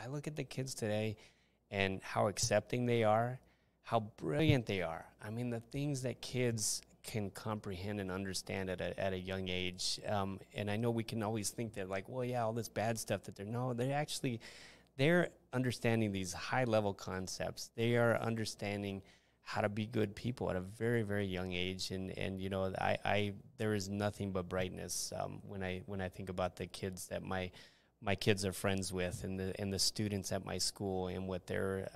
I look at the kids today and how accepting they are, how brilliant they are. I mean, the things that kids can comprehend and understand at a young age. And I know we can always think that, like, well, yeah, all this bad stuff that they're understanding these high-level concepts. They are understanding how to be good people at a very, very young age. And you know, there is nothing but brightness when I think about the kids that my kids are friends with, and the students at my school, and what they're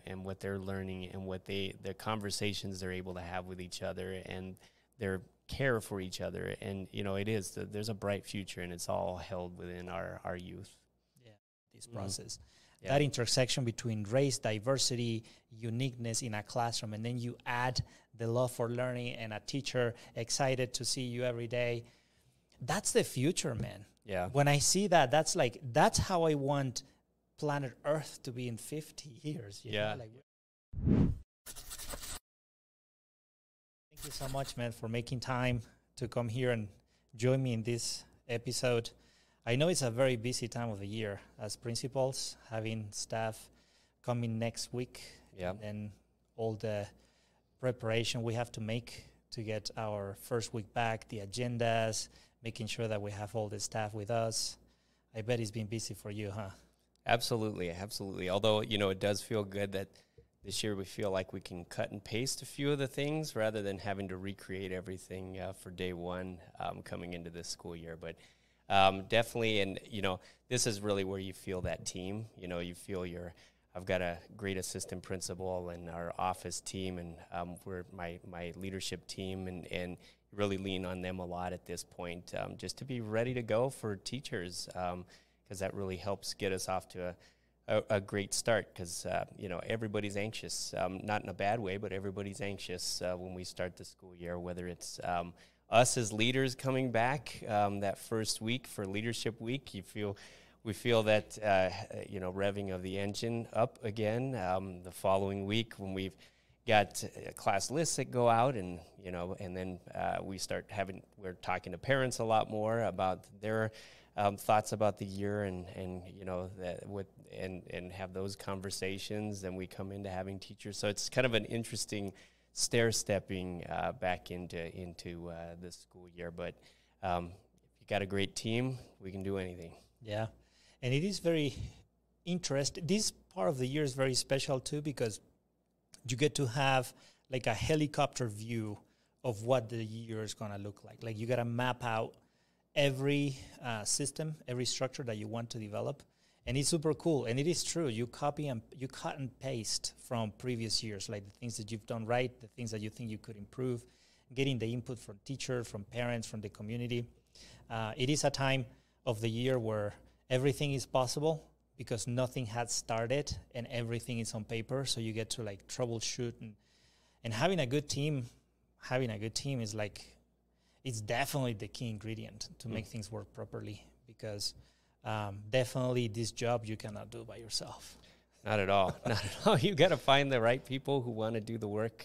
and what they're learning, and what the conversations they're able to have with each other, and their care for each other. And you know, there's a bright future, and it's all held within our youth. Yeah, this process. Yeah. That intersection between race, diversity, uniqueness in a classroom, and then you add the love for learning and a teacher excited to see you every day. That's the future, man. Yeah. When I see that, that's how I want planet Earth to be in 50 years. You know? Thank you so much, man, for making time to come here and join me in this episode. I know it's a very busy time of the year as principals, having staff coming next week, and all the preparation we have to make to get our first week back, the agendas, making sure that we have all the staff with us. I bet it's been busy for you, huh? Absolutely, absolutely. Although, you know, it does feel good that this year we feel like we can cut and paste a few of the things rather than having to recreate everything for day one coming into this school year. But definitely, and, you know, this is really where you feel that team. You know, you feel I've got a great assistant principal and our office team, and we're my leadership team, and really lean on them a lot at this point, just to be ready to go for teachers, because that really helps get us off to a great start, because, you know, everybody's anxious, not in a bad way, but everybody's anxious when we start the school year, whether it's us as leaders coming back that first week for Leadership Week. We feel that, you know, revving of the engine up again the following week when we've got class lists that go out, and, you know, and then we're talking to parents a lot more about their thoughts about the year, and you know, and have those conversations. Then we come into having teachers. So it's kind of an interesting stair-stepping back into the school year. But if you got a great team, we can do anything. Yeah. And it is very interesting. This part of the year is very special too, because you get to have like a helicopter view of what the year is going to look like. Like, you got to map out every system, every structure that you want to develop. And it's super cool. And it is true. You cut and paste from previous years, like the things that you've done right, the things that you think you could improve, getting the input from teachers, from parents, from the community. It is a time of the year where everything is possible, because nothing had started and everything is on paper. So you get to like troubleshoot, and having a good team is like, it's definitely the key ingredient to make things work properly, because definitely this job you cannot do by yourself. Not at all. Not at all. You got to find the right people who want to do the work,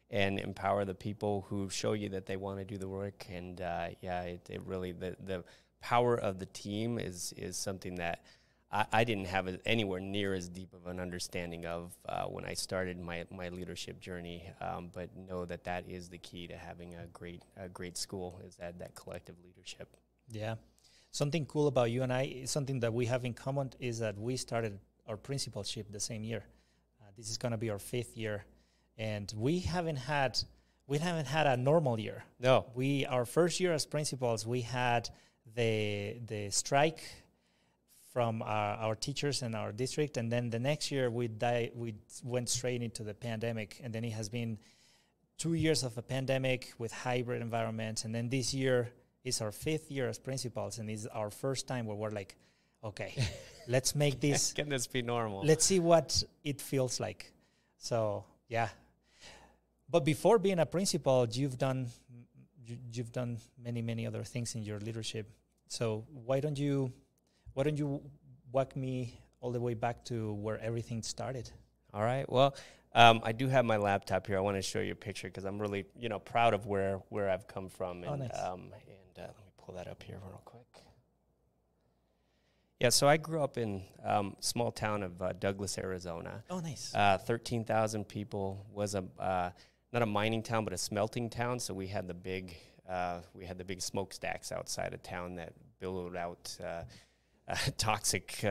and empower the people who show you that they want to do the work. And it really, the power of the team is something that I didn't have anywhere near as deep of an understanding of when I started my leadership journey, but know that is the key to having a great school, is that collective leadership. Yeah. Something cool about you and I, something that we have in common, is that we started our principalship the same year. This is going to be our 5th year, and we haven't had a normal year. No. Our first year as principals, we had the strike from our teachers in our district, and then the next year we went straight into the pandemic, and then it has been 2 years of a pandemic with hybrid environments, and then this year is our 5th year as principals, and it's our first time where we're like, okay, let's make this. Can this be normal? Let's see what it feels like. So yeah, but before being a principal, you've done many other things in your leadership. So why don't you walk me all the way back to where everything started? All right. Well, I do have my laptop here. I want to show you a picture, because I'm really, proud of where I've come from. And, nice. Let me pull that up here real quick. Yeah, so I grew up in small town of Douglas, Arizona. Oh, nice. 13,000 people. Was a not a mining town, but a smelting town. So we had the big smokestacks outside of town that billowed out toxic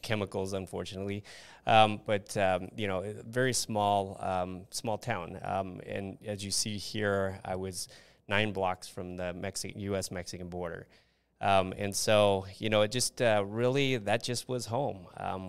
chemicals, unfortunately. Very small town. And as you see here, I was 9 blocks from the U.S.-Mexican border. And so, it just really, that just was home.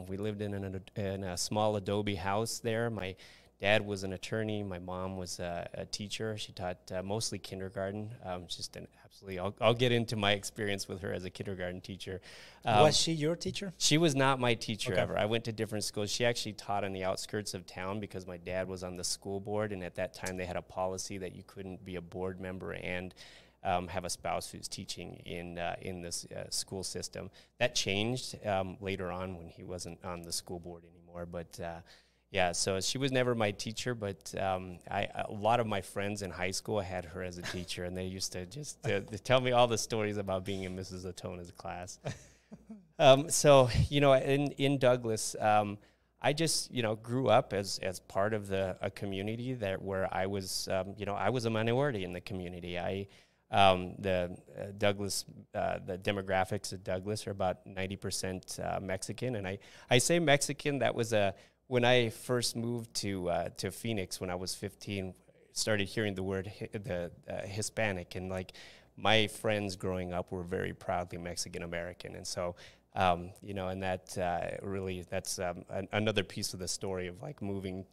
We lived in a small adobe house there. My dad was an attorney. My mom was a teacher. She taught mostly kindergarten. Just an absolutely, I'll get into my experience with her as a kindergarten teacher. Was she your teacher? She was not my teacher Okay. ever. I went to different schools. She actually taught on the outskirts of town because my dad was on the school board. And at that time, they had a policy that you couldn't be a board member and have a spouse who's teaching in this school system. That changed later on when he wasn't on the school board anymore. But so she was never my teacher. But a lot of my friends in high school, I had her as a teacher, and they used to just to tell me all the stories about being in Mrs. Atona's class. In Douglas, I just grew up as part of a community where I was I was a minority in the community. The demographics of Douglas are about 90% Mexican, and I say Mexican. That was when I first moved to Phoenix when I was 15. Started hearing the word Hispanic, and like my friends growing up were very proudly Mexican American, and so and that really that's another piece of the story of like moving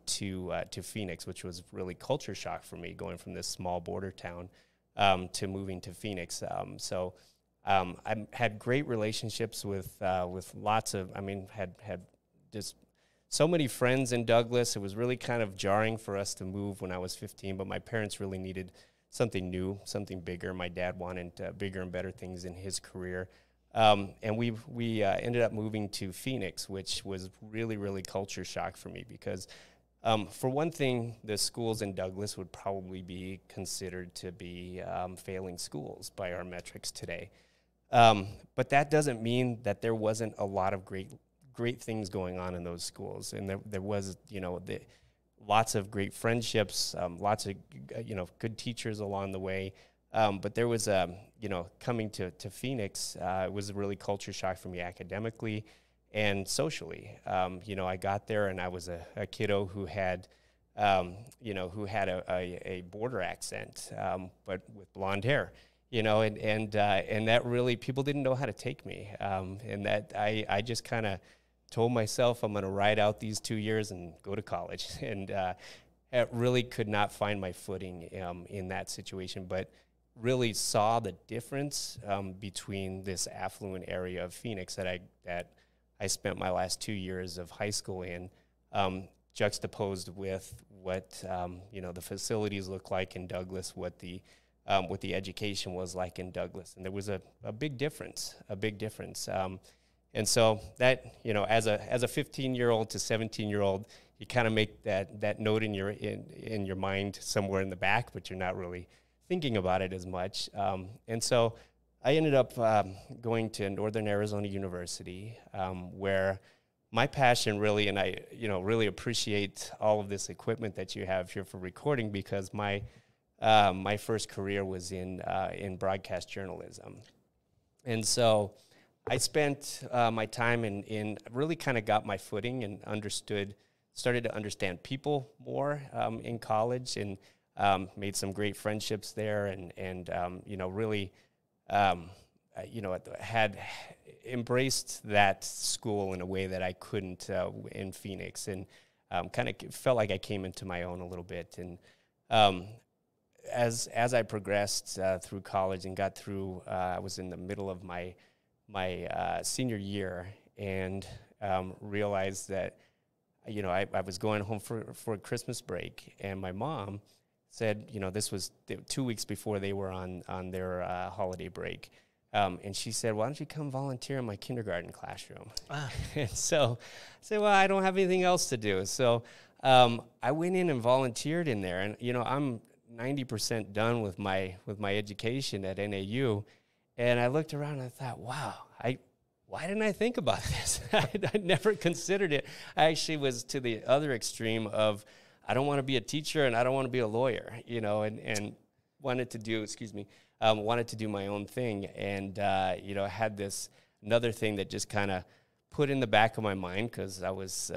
to Phoenix, which was really culture shock for me, going from this small border town to moving to Phoenix. I had great relationships with lots of, had just so many friends in Douglas. It was really kind of jarring for us to move when I was 15, but my parents really needed something new, something bigger. My dad wanted bigger and better things in his career. And we ended up moving to Phoenix, which was really, really culture shock for me because, for one thing, the schools in Douglas would probably be considered to be failing schools by our metrics today. But that doesn't mean that there wasn't a lot of great things going on in those schools. And there was, lots of great friendships, lots of, good teachers along the way. But there was, coming to Phoenix, it was a really culture shock for me academically and socially. I got there and I was a kiddo who had, a border accent, but with blonde hair, and that really, people didn't know how to take me. And that I just kind of told myself I'm going to ride out these 2 years and go to college. And I really could not find my footing in that situation, but really saw the difference between this affluent area of Phoenix that I spent my last 2 years of high school in, juxtaposed with what the facilities look like in Douglas, what the education was like in Douglas, and there was a big difference. And so that as a 15-year-old to 17-year-old, you kind of make that note in your mind somewhere in the back, but you're not really thinking about it as much. And so I ended up going to Northern Arizona University, where my passion really, and I really appreciate all of this equipment that you have here for recording, because my first career was in broadcast journalism. And so I spent my time in really kind of got my footing and started to understand people more in college, and made some great friendships there, and really had embraced that school in a way that I couldn't in Phoenix, and kind of felt like I came into my own a little bit. And as I progressed through college and got through, I was in the middle of my senior year, and realized that I was going home for a Christmas break, and my mom said, this was 2 weeks before they were on their holiday break. And she said, why don't you come volunteer in my kindergarten classroom? And so I said, well, I don't have anything else to do. So I went in and volunteered in there. And, I'm 90% done with my education at NAU. And I looked around and I thought, wow, why didn't I think about this? I never considered it. I actually was to the other extreme of, I don't want to be a teacher and I don't want to be a lawyer, you know, and wanted to do, wanted to do my own thing. And, you know, I had this another thing that just kind of put in the back of my mind, because I was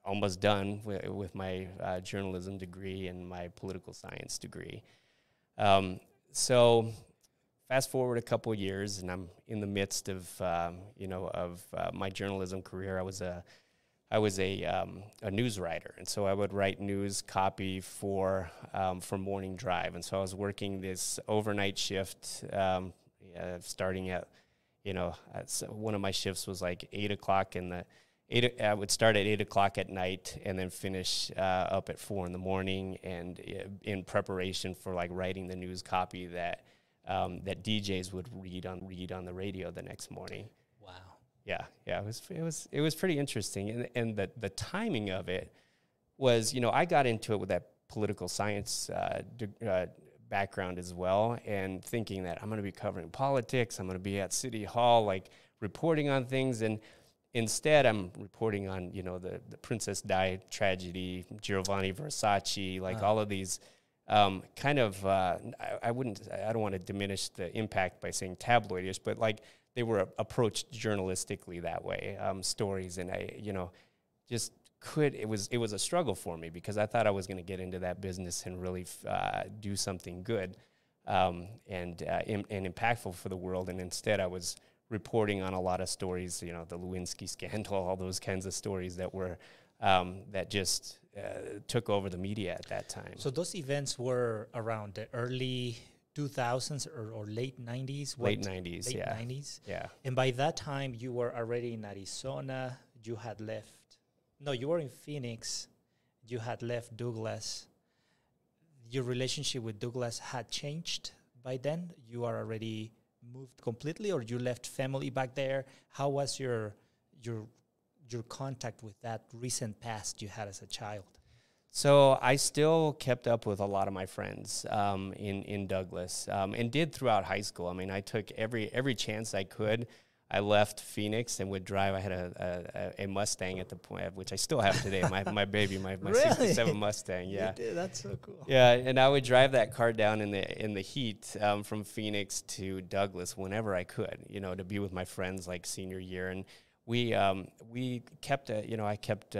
almost done with my journalism degree and my political science degree. So fast forward a couple of years, and I'm in the midst of my journalism career. I was a news writer, and so I would write news copy for Morning Drive. And so I was working this overnight shift, starting at, one of my shifts was like 8 o'clock I would start at 8 o'clock at night and then finish up at 4 in the morning, and in preparation for like writing the news copy that DJs would read on the radio the next morning. Wow. Yeah, it was pretty interesting, and the timing of it was, I got into it with that political science background as well, and thinking that I'm going to be covering politics, I'm going to be at City Hall, like reporting on things, and instead I'm reporting on, the Princess Di tragedy, Giovanni Versace, like all of these kind of, I don't want to diminish the impact by saying tabloidish, but like they were approached journalistically that way, stories, and it was a struggle for me, because I thought I was going to get into that business and really do something good and impactful for the world, and instead I was reporting on a lot of stories, the Lewinsky scandal, all those kinds of stories that were that just took over the media at that time. So those events were around the early 2000s or late 90s? Late 90s, late yeah. 90s? Yeah. And by that time, you were already in Arizona. You had left. No, you were in Phoenix. You had left Douglas. Your relationship with Douglas had changed by then? You are already moved completely, or you left family back there? How was your contact with that recent past you had as a child? So I still kept up with a lot of my friends in Douglas, and did throughout high school. I mean, I took every chance I could. I left Phoenix and would drive. I had a Mustang at the point, which I still have today, my baby, my Really? 67 Mustang. Yeah, You did? That's so cool. Yeah, and I would drive that car down in the heat from Phoenix to Douglas whenever I could, to be with my friends like senior year. And we kept I kept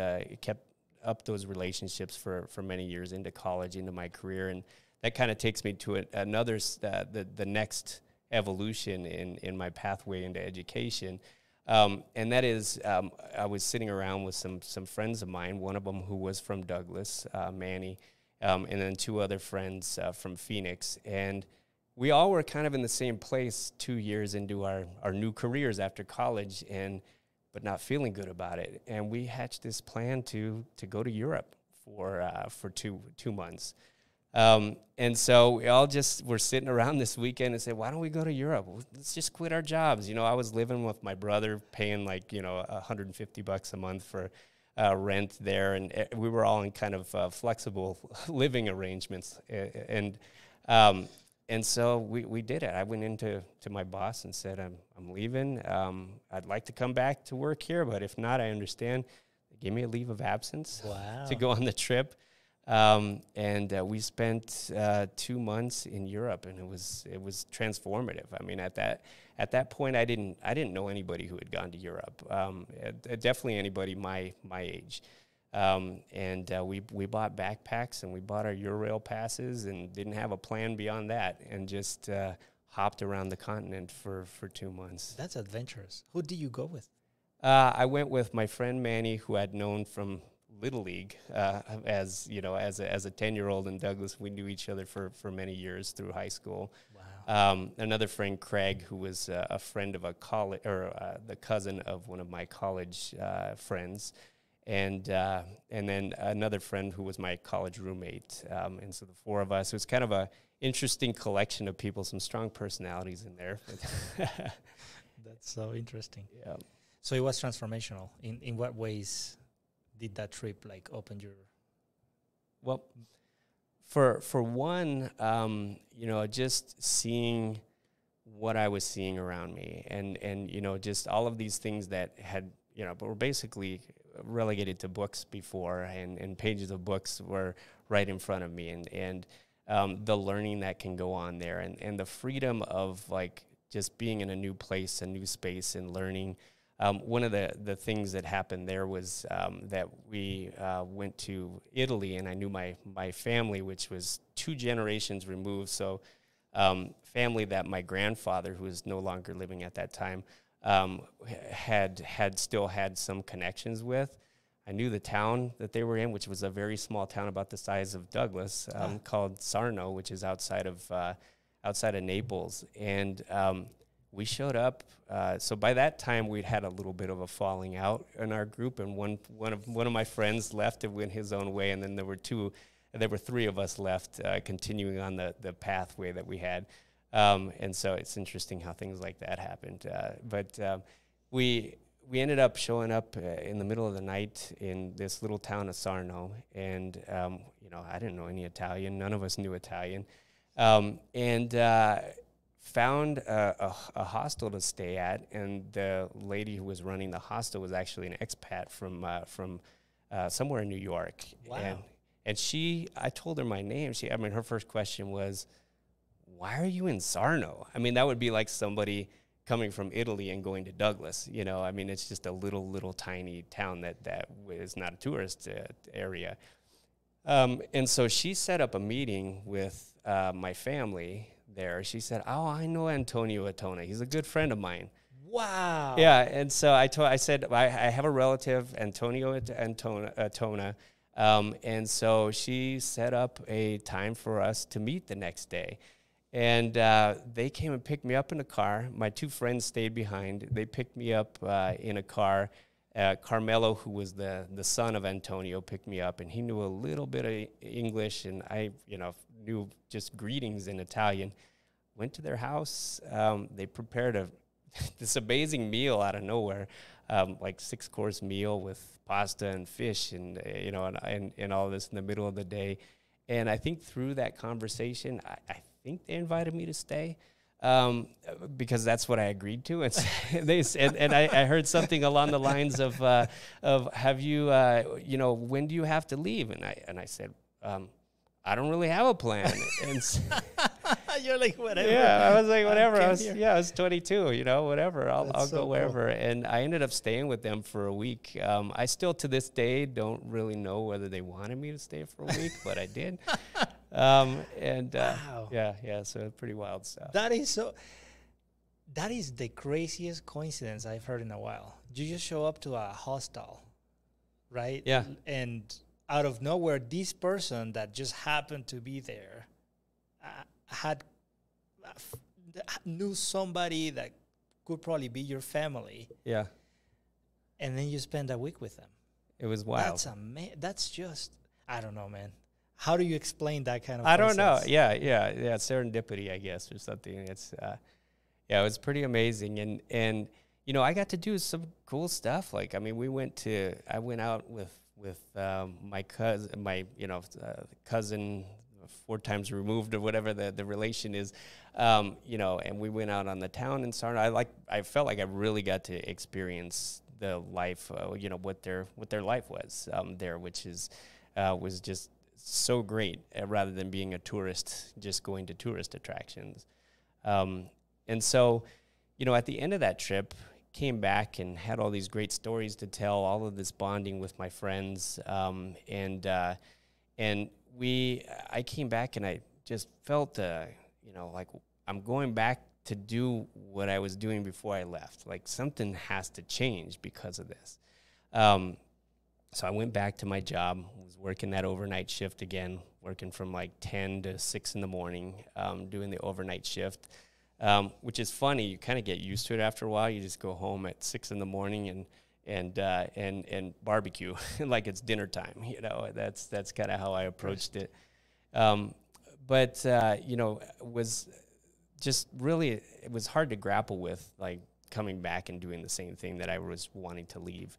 up those relationships for many years into college, into my career, and that kind of takes me to another the next evolution in my pathway into education, and that is I was sitting around with some friends of mine, one of them who was from Douglas, Manny, and then two other friends from Phoenix, and we all were kind of in the same place 2 years into our new careers after college, but not feeling good about it, and we hatched this plan to go to Europe for 2 months. And so we all just were sitting around this weekend and said, why don't we go to Europe? Let's just quit our jobs. I was living with my brother, paying like, $150 a month for rent there. And we were all in kind of flexible living arrangements. And so we did it. I went into my boss and said, I'm leaving. I'd like to come back to work here, but if not, I understand. They gave me a leave of absence to go on the trip. And we spent 2 months in Europe, and it was transformative. I mean, at that point, I didn't know anybody who had gone to Europe. Definitely anybody my age. And we bought backpacks, and we bought our Eurail passes, and didn't have a plan beyond that, and just hopped around the continent for 2 months. That's adventurous. Who did you go with? I went with my friend Manny, who I'd known from Little League, as a 10-year-old in Douglas. We knew each other for many years through high school. Wow. Another friend, Craig, who was a friend of a college, or the cousin of one of my college friends, and then another friend who was my college roommate. And so the four of us, it was kind of a interesting collection of people, some strong personalities in there. That's so interesting. Yeah. So it was transformational. In what ways did that trip like open your? Well, for one, just seeing what I was seeing around me, and you know, just all of these things that had, you know, but were basically relegated to books before, and pages of books were right in front of me, and the learning that can go on there, and the freedom of like just being in a new place, a new space, and learning. One of the things that happened there was that we went to Italy, and I knew my family, which was 2 generations removed. So family that my grandfather, who is no longer living at that time, had still had some connections with. I knew the town that they were in, which was a very small town about the size of Douglas, called Sarno, which is outside of Naples, and we showed up. So by that time, we'd had a little bit of a falling out in our group, and one of my friends left and went his own way, and then there were 3 of us left, continuing on the pathway that we had. And so it's interesting how things like that happened. But we ended up showing up in the middle of the night in this little town of Sarno, and you know, I didn't know any Italian. None of us knew Italian, and found a hostel to stay at, and the lady who was running the hostel was actually an expat from somewhere in New York. Wow. And I told her my name. Her first question was, "Why are you in Sarno?" I mean, that would be like somebody coming from Italy and going to Douglas. You know, I mean, it's just a little tiny town that is not a tourist area. And so she set up a meeting with my family there. She said, "Oh, I know Antonio Atonna. He's a good friend of mine." Wow. Yeah, and so I said, I have a relative, Antonio Atonna, and so she set up a time for us to meet the next day. And they came and picked me up in a car. My 2 friends stayed behind. They picked me up in a car. Carmelo, who was the son of Antonio, picked me up, and he knew a little bit of English, and I, you know, knew just greetings in Italian. Went to their house. They prepared this amazing meal out of nowhere, like 6-course meal with pasta and fish, and you know, and all this in the middle of the day. And I think through that conversation, I think they invited me to stay, because that's what I agreed to. And they said, and I heard something along the lines of have you, you know, when do you have to leave? And I said, I don't really have a plan. And you're like, whatever. Yeah, I was like, whatever. I was 22, you know, whatever. I'll go wherever. Cool. And I ended up staying with them for a week. I still to this day don't really know whether they wanted me to stay for a week, but I did. Wow. Yeah, so pretty wild stuff. That is the craziest coincidence I've heard in a while. You just show up to a hostel, right? Yeah. And out of nowhere, this person that just happened to be there knew somebody that could probably be your family. Yeah. And then you spend a week with them. It was wild. That's just, I don't know, man. How do you explain that kind of I don't know. process? Yeah. Serendipity, I guess, or something. It's, it was pretty amazing. And, you know, I got to do some cool stuff. Like, I mean, I went out with my cousin 4 times removed, or whatever the relation is, you know, and we went out on the town in Sarno. I felt like I really got to experience the life, you know, what their life was there, which was just so great, rather than being a tourist, just going to tourist attractions. And so, you know, at the end of that trip, came back and had all these great stories to tell, all of this bonding with my friends, and I came back and I just felt, you know, like I'm going back to do what I was doing before I left. Like something has to change because of this. So I went back to my job, was working that overnight shift again, working from like 10 to 6 in the morning, doing the overnight shift, which is funny. You kind of get used to it after a while. You just go home at 6 in the morning and barbecue like it's dinner time. You know, that's kind of how I approached it. But you know, was just really, it was hard to grapple with, like coming back and doing the same thing that I was wanting to leave.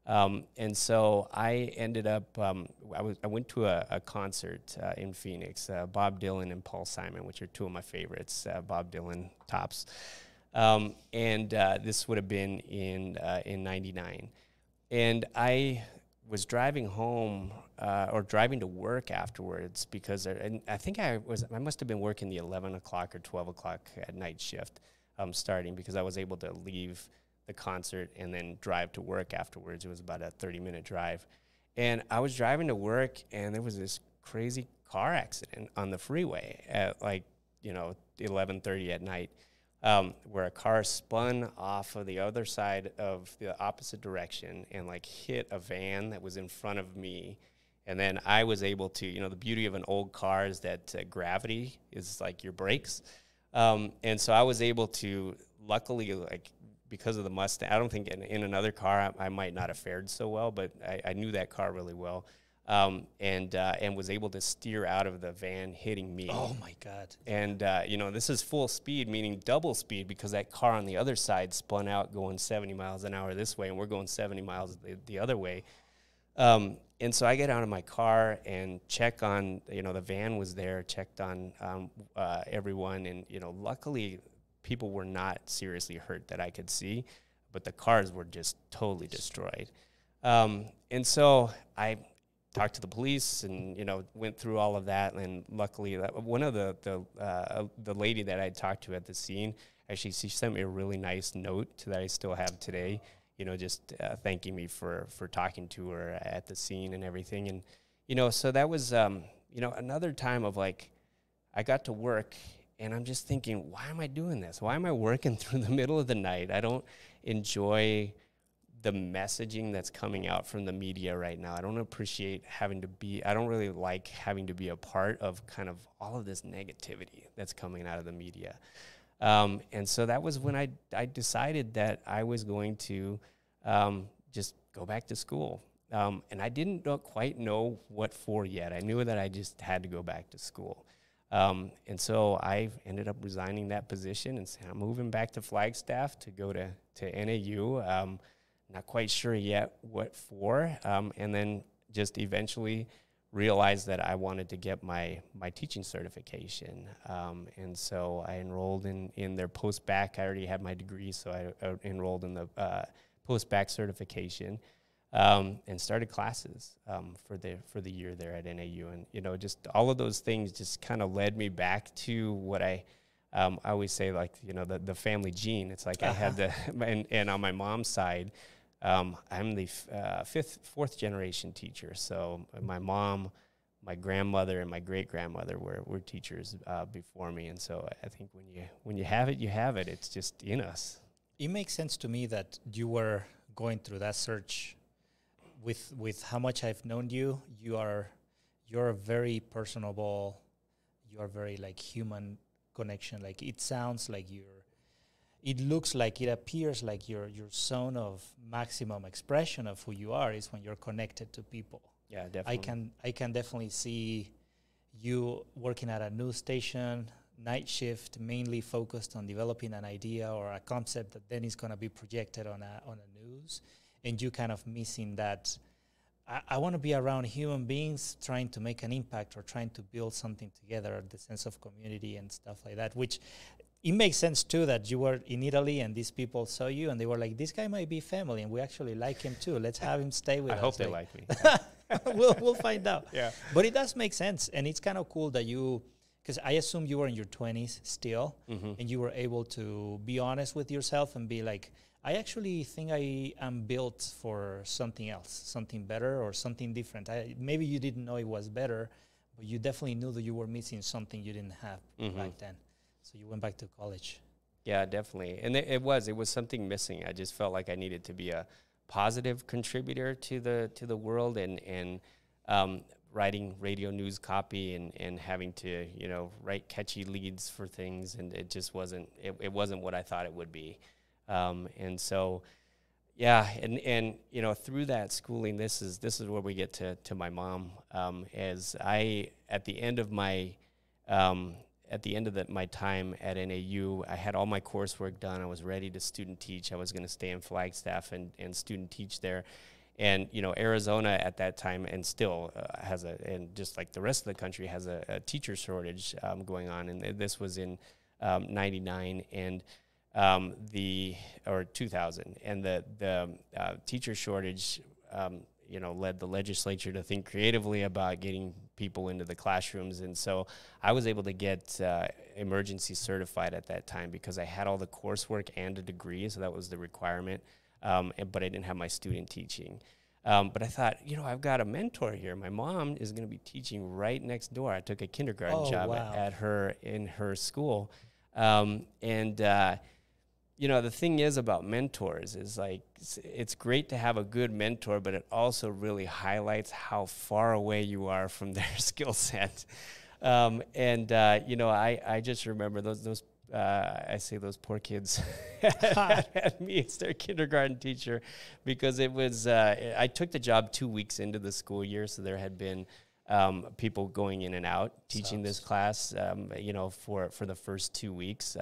And so I ended up, I went to a concert in Phoenix, Bob Dylan and Paul Simon, which are two of my favorites, Bob Dylan tops. And this would have been in '99. And I was driving home or driving to work afterwards because and I think I must have been working the 11 o'clock or 12 o'clock at night shift starting, because I was able to leave the concert and then drive to work afterwards. It was about a 30-minute drive. And I was driving to work, and there was this crazy car accident on the freeway at 11:30 at night, where a car spun off of the other side of the opposite direction and hit a van that was in front of me. And then I was able to, the beauty of an old car is that gravity is like your brakes. And so I was able to, luckily, because of the Mustang, I don't think in another car I might not have fared so well, but I knew that car really well, and was able to steer out of the van hitting me. Oh my God! And this is full speed, meaning double speed, because that car on the other side spun out going 70 miles an hour this way, and we're going 70 miles the other way. And so I get out of my car and check on, the van was there, checked on everyone, and luckily people were not seriously hurt that I could see, but the cars were just totally destroyed. And so I talked to the police and, went through all of that. And luckily, one of the lady that I talked to at the scene, actually, she sent me a really nice note that I still have today, just thanking me for talking to her at the scene and everything. And, so that was, another time of I got to work. And I'm just thinking, why am I doing this? Why am I working through the middle of the night? I don't enjoy the messaging that's coming out from the media right now. I don't appreciate I don't really like having to be a part of kind of all of this negativity that's coming out of the media. And so that was when I decided that I was going to just go back to school. And I didn't quite know what for yet. I knew that I just had to go back to school. And so I ended up resigning that position and saying, I'm moving back to Flagstaff to go to NAU. Not quite sure yet what for. And then just eventually realized that I wanted to get my teaching certification. And so I enrolled in their post-bac. I already had my degree, so I enrolled in the post-bac certification. And started classes for the year there at NAU, and just all of those things just kind of led me back to what I always say, the family gene. It's like I had and on my mom's side, I'm the fourth generation teacher. So my mom, my grandmother, and my great grandmother were teachers before me, and so I think when you have it, you have it. It's just in us. It makes sense to me that you were going through that search. With how much I've known you, you're very personable. You are very human connection. It sounds like it looks like, it appears like your zone of maximum expression of who you are is when you're connected to people. Yeah, definitely. I can definitely see you working at a news station, night shift, mainly focused on developing an idea or a concept that then is going to be projected on a news. And you kind of missing that. I want to be around human beings trying to make an impact or trying to build something together, the sense of community and stuff like that, which it makes sense too that you were in Italy and these people saw you and they were like, this guy might be family and we actually like him too. Let's have him stay with us. I hope they like me. We'll find out. Yeah. But it does make sense. And it's kind of cool that because I assume you were in your 20s still, and you were able to be honest with yourself and be like, I actually think I am built for something else, something better or something different. Maybe you didn't know it was better, but you definitely knew that you were missing something you didn't have back then. So you went back to college. Yeah, definitely. And it was something missing. I just felt like I needed to be a positive contributor to the world and writing radio news copy and having to, write catchy leads for things. And it just wasn't what I thought it would be. And so, yeah, and through that schooling, this is where we get to my mom. As at the end of my time at NAU, I had all my coursework done. I was ready to student teach. I was going to stay in Flagstaff and student teach there. And, Arizona at that time and still and just like the rest of the country, has a teacher shortage going on. And this was in 99 and 2000. And the teacher shortage, led the legislature to think creatively about getting people into the classrooms. And so I was able to get emergency certified at that time because I had all the coursework and a degree. So that was the requirement. But I didn't have my student teaching. But I thought, I've got a mentor here. My mom is going to be teaching right next door. I took a kindergarten job in her school. The thing is about mentors is like, it's great to have a good mentor, but it also really highlights how far away you are from their skill set. I just remember those I say those poor kids had me as their kindergarten teacher because it was, I took the job 2 weeks into the school year. So there had been people going in and out teaching this class, for the first 2 weeks.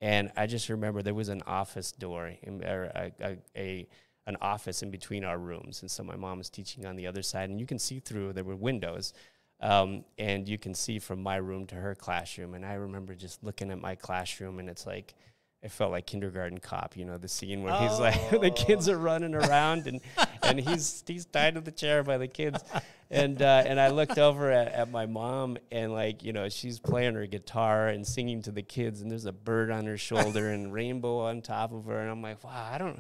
And I just remember there was an office door an office in between our rooms. And so my mom was teaching on the other side and you can see through, there were windows. And you can see from my room to her classroom. And I remember just looking at my classroom and it's like, it felt like Kindergarten Cop, the scene where he's like, the kids are running around and he's tied to the chair by the kids. And I looked over at my mom and she's playing her guitar and singing to the kids and there's a bird on her shoulder and rainbow on top of her. And I'm like, wow,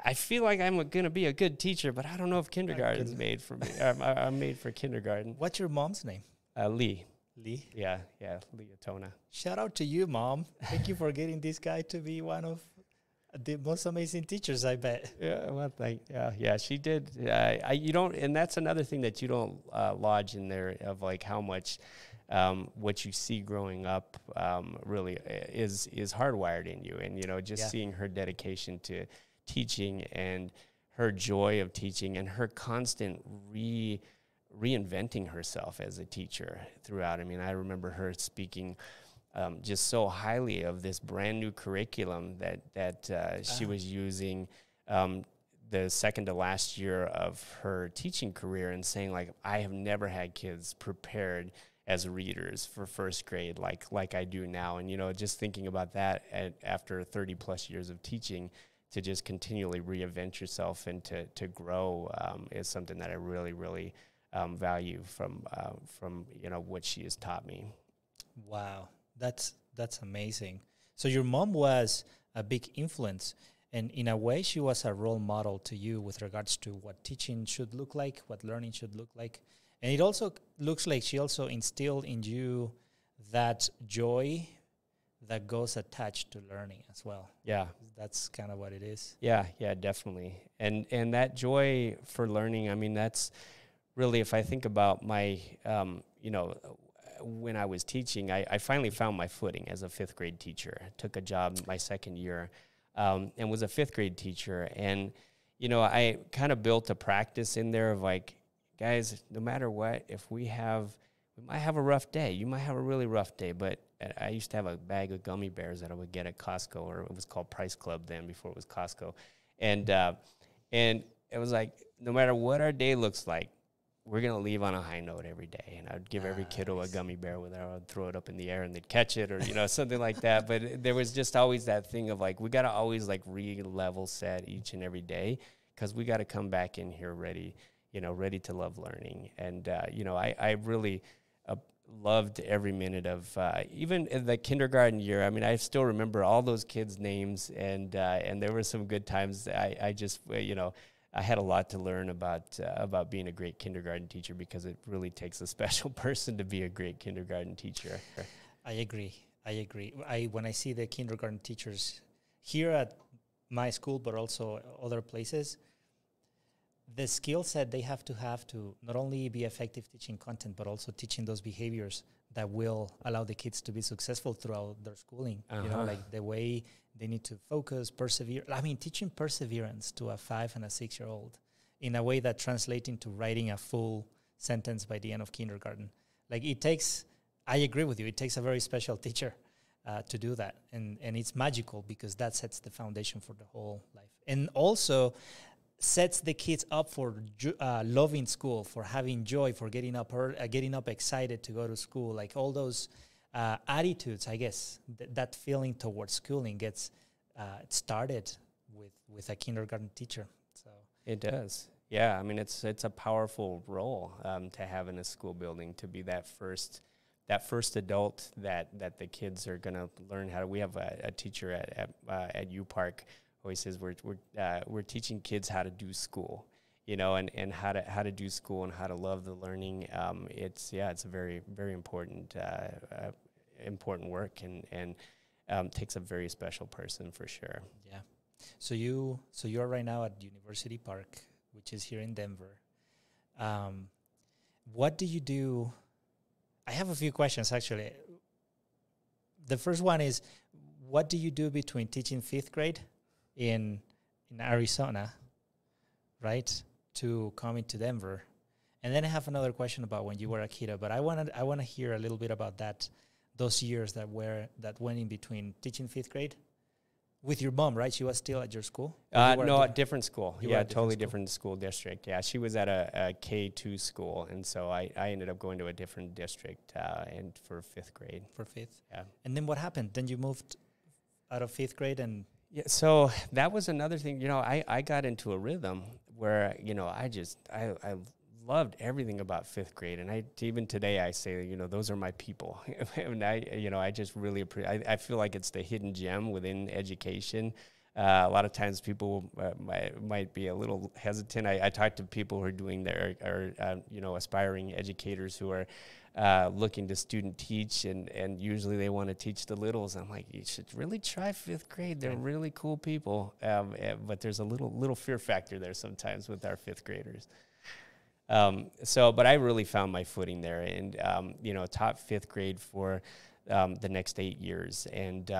I feel like I'm going to be a good teacher, but I don't know if kindergarten's made for me. I'm made for kindergarten. What's your mom's name? Lee. Lee? Yeah, Lee Atonna. Shout out to you, Mom. Thank you for getting this guy to be one of the most amazing teachers, I bet. Yeah, well, she did. You don't, and that's another thing that you don't lodge in there of like how much what you see growing up really is hardwired in you, and seeing her dedication to teaching and her joy of teaching and her constant reinventing herself as a teacher throughout. I mean, I remember her speaking just so highly of this brand new curriculum that she was using the second to last year of her teaching career and saying like, I have never had kids prepared as readers for first grade like I do now. And, just thinking about that after 30 plus years of teaching, to just continually reinvent yourself and to grow is something that I really, really value from what she has taught me. Wow, that's amazing. So your mom was a big influence, and in a way, she was a role model to you with regards to what teaching should look like, what learning should look like, and it also looks like she also instilled in you that joy that goes attached to learning as well. Yeah. That's kind of what it is. Yeah, definitely. And that joy for learning, I mean, that's really, if I think about my, when I was teaching, I finally found my footing as a fifth grade teacher. I took a job my second year and was a fifth grade teacher. And, I kind of built a practice in there of like, guys, no matter what, if we might have a rough day. You might have a really rough day, but I used to have a bag of gummy bears that I would get at Costco, or it was called Price Club then before it was Costco. And it was like, no matter what our day looks like, we're going to leave on a high note every day. And I'd give every kiddo a gummy bear with it. I would throw it up in the air and they'd catch it or, something like that. But there was just always that thing of like, we got to always like re-level set each and every day because we got to come back in here ready to love learning. And, I really loved every minute of even in the kindergarten year. I mean, I still remember all those kids' names, and there were some good times. I just I had a lot to learn about being a great kindergarten teacher because it really takes a special person to be a great kindergarten teacher. I agree. When I see the kindergarten teachers here at my school, but also other places, the skill set they have to not only be effective teaching content, but also teaching those behaviors that will allow the kids to be successful throughout their schooling. Like the way they need to focus, persevere. I mean, teaching perseverance to a 5 and a 6-year-old in a way that translates into writing a full sentence by the end of kindergarten. Like I agree with you, it takes a very special teacher to do that. And it's magical because that sets the foundation for the whole life. And also, sets the kids up for loving school, for having joy, for getting up excited to go to school. Like all those attitudes, I guess, that feeling towards schooling gets started with a kindergarten teacher. So it does. Yeah, I mean, it's a powerful role to have in a school building, to be that first adult that the kids are going to learn how to. We have a teacher at U Park always says we're teaching kids how to do school, you know, and how to do school and how to love the learning. It's a very, very important important work, and takes a very special person for sure. Yeah. So you're right now at University Park, which is here in Denver. What do you do? I have a few questions, actually. The first one is, what do you do between teaching 5th grade in Arizona, right, to coming to Denver? And then I have another question about when you were a kiddo, but I want to hear a little bit about those years that went in between teaching 5th grade with your mom, right? She was still at your school? No, a different school. Yeah, totally different school district. Yeah, she was at a K2 school, and so I ended up going to a different district and for 5th grade. For 5th? Yeah. And then what happened? Then you moved out of 5th grade and... Yeah, so that was another thing. You know, I got into a rhythm where, you know, I loved everything about 5th grade, and even today I say, you know, those are my people. And I just really appreciate. I feel like it's the hidden gem within education. A lot of times people might be a little hesitant. I talk to people who are doing aspiring educators who are looking to student teach, and usually they want to teach the littles. I'm like, you should really try 5th grade. They're really cool people, but there's a little fear factor there sometimes with our 5th graders. But I really found my footing there, and taught 5th grade for the next 8 years, and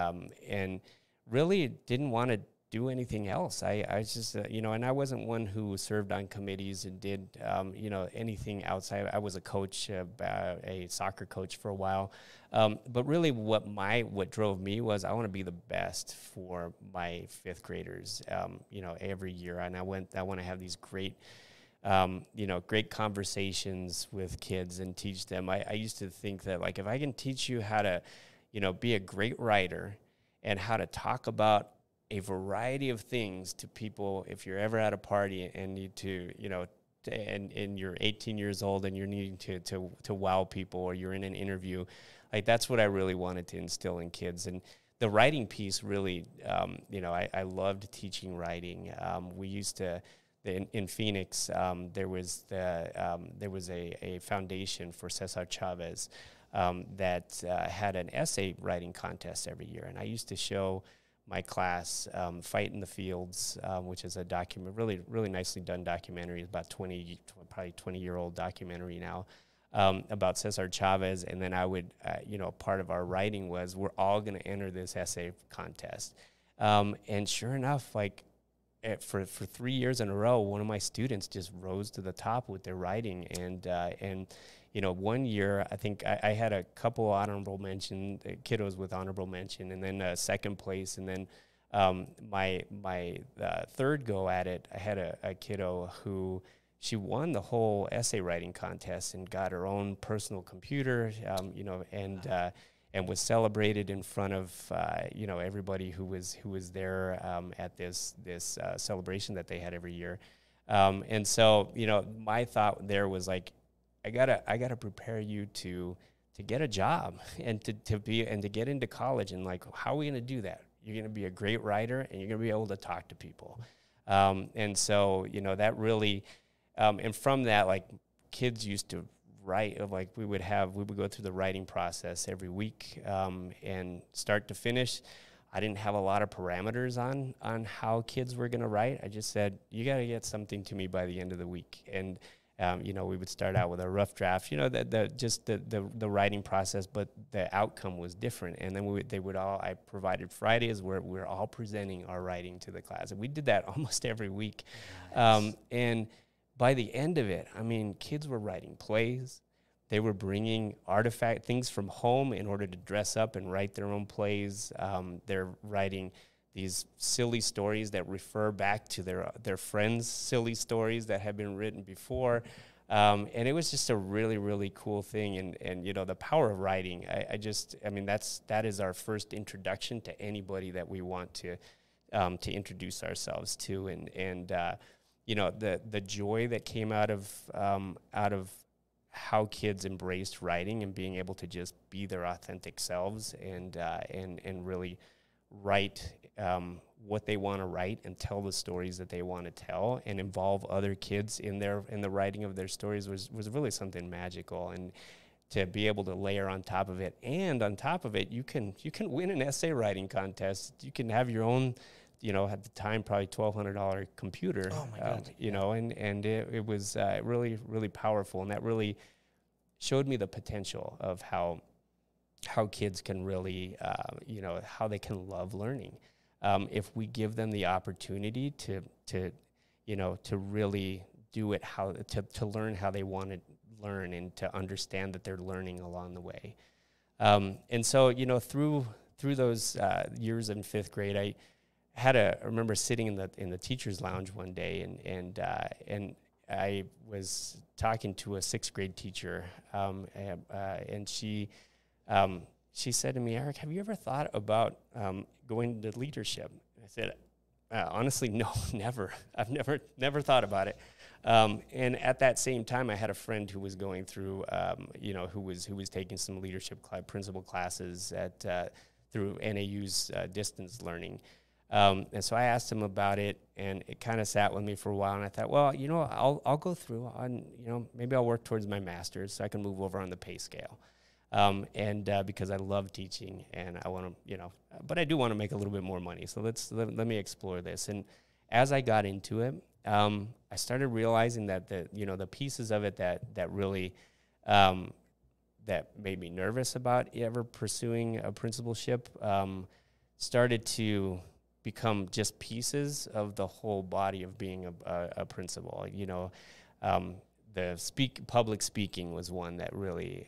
really didn't want to do anything else. I was just, and I wasn't one who served on committees and did, anything outside. I was a coach, a soccer coach for a while. But really what drove me was I want to be the best for my 5th graders, every year. And I want to have these great conversations with kids and teach them. I used to think that, like, if I can teach you how to, be a great writer and how to talk about a variety of things to people, if you're ever at a party and need to, and you're 18 years old and you're needing to wow people, or you're in an interview, like, that's what I really wanted to instill in kids. And the writing piece really, I loved teaching writing. We used to, in Phoenix, there was a foundation for Cesar Chavez that had an essay writing contest every year, and I used to show my class Fight in the Fields, which is a really, really nicely done documentary. It's about 20-year-old documentary now, about Cesar Chavez. And then I would, part of our writing was, we're all going to enter this essay contest. And sure enough, like, for 3 years in a row, one of my students just rose to the top with their writing. And 1 year, I think I had a couple honorable mention, kiddos with honorable mention, and then second place. And then my third go at it, I had a kiddo who, she won the whole essay writing contest and got her own personal computer, and was celebrated in front of everybody who was there at this celebration that they had every year. And so my thought there was, like, I gotta prepare you to get a job and to get into college. And, like, how are we gonna do that? You're gonna be a great writer, and you're gonna be able to talk to people. And so that really, and from that, like, kids used to write. Like, we would go through the writing process every week, and start to finish. I didn't have a lot of parameters on how kids were gonna write. I just said, you gotta get something to me by the end of the week. And we would start out with a rough draft, the writing process, but the outcome was different. And then I provided Fridays where we're all presenting our writing to the class. And we did that almost every week. Nice. And by the end of it, I mean, kids were writing plays. They were bringing things from home in order to dress up and write their own plays. They're writing these silly stories that refer back to their friends' silly stories that had been written before. And it was just a really, really cool thing. And you know, the power of writing, I mean, that is our first introduction to anybody that we want to introduce ourselves to. And you know, the joy that came out of how kids embraced writing and being able to just be their authentic selves and really write what they want to write and tell the stories that they want to tell and involve other kids in the writing of their stories was really something magical. And to be able to layer on top of it, and on top of it, you can win an essay writing contest. You can have your own, you know, at the time probably $1,200 computer. Oh my God. You know, and it was really, really powerful, and that really showed me the potential of how kids can really, you know, how they can love learning. If we give them the opportunity to you know, to really do it, to learn how they want to learn and to understand that they're learning along the way. And so, you know, through those years in fifth grade, I remember sitting in the teacher's lounge one day, and I was talking to a sixth grade teacher, and she said to me, "Eric, have you ever thought about going into leadership?" I said, "Honestly, no, never. I've never thought about it." And at that same time, I had a friend who was going through, you know, who was taking some leadership principal classes through NAU's distance learning. And so I asked him about it, and it kind of sat with me for a while. And I thought, well, you know, I'll go through, you know, maybe I'll work towards my master's so I can move over on the pay scale. Because I love teaching, and I want to, you know, but I do want to make a little bit more money. So let me explore this. And as I got into it, I started realizing that the pieces of it that really that made me nervous about ever pursuing a principalship started to become just pieces of the whole body of being a principal. You know, public speaking was one that really,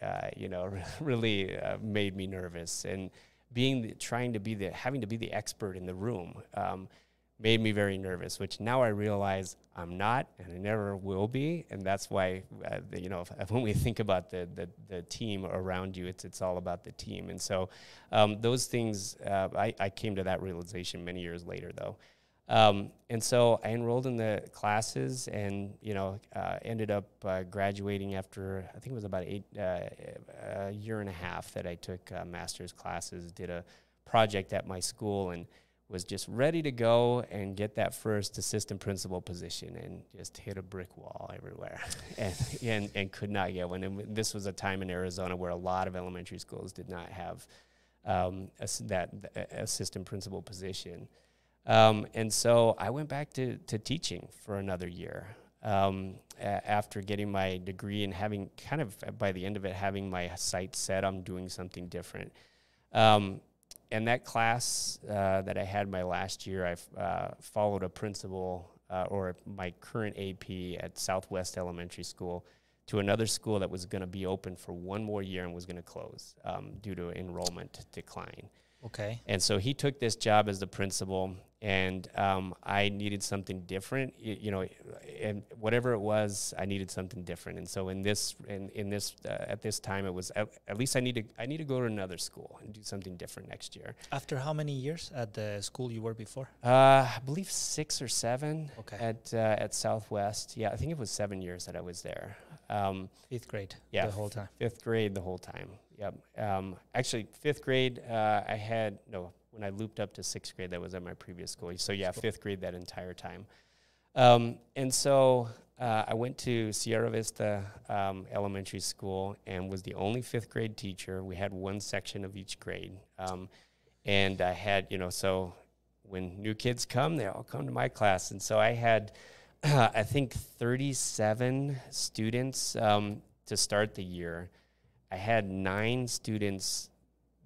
really made me nervous, and having to be the expert in the room made me very nervous. Which now I realize I'm not, and I never will be, and that's why when we think about the team around you, it's all about the team. And so those things, I came to that realization many years later, though. And so I enrolled in the classes, and ended up graduating after, I think it was about a year and a half that I took master's classes, did a project at my school, and was just ready to go and get that first assistant principal position, and just hit a brick wall everywhere and could not get one. And this was a time in Arizona where a lot of elementary schools did not have that assistant principal position. And so I went back to teaching for another year after getting my degree and having kind of, by the end of it, having my sights set on doing something different. And that class that I had my last year, I followed a principal or my current AP at Southwest Elementary School to another school that was going to be open for one more year and was going to close due to enrollment decline. Okay. And so he took this job as the principal, and I needed something different, and whatever it was, I needed something different. And so at this time, it was at least I need to go to another school and do something different next year. After how many years at the school you were before? I believe 6 or 7. Okay. At Southwest. Yeah, I think it was 7 years that I was there. Fifth grade. Yeah, the whole time. Fifth grade the whole time. Yep. Actually, fifth grade, when I looped up to sixth grade, that was at my previous school. So yeah, fifth grade that entire time. And so I went to Sierra Vista Elementary School and was the only fifth grade teacher. We had one section of each grade. And I had, so when new kids come, they all come to my class. And so I had, I think, 37 students to start the year. I had 9 students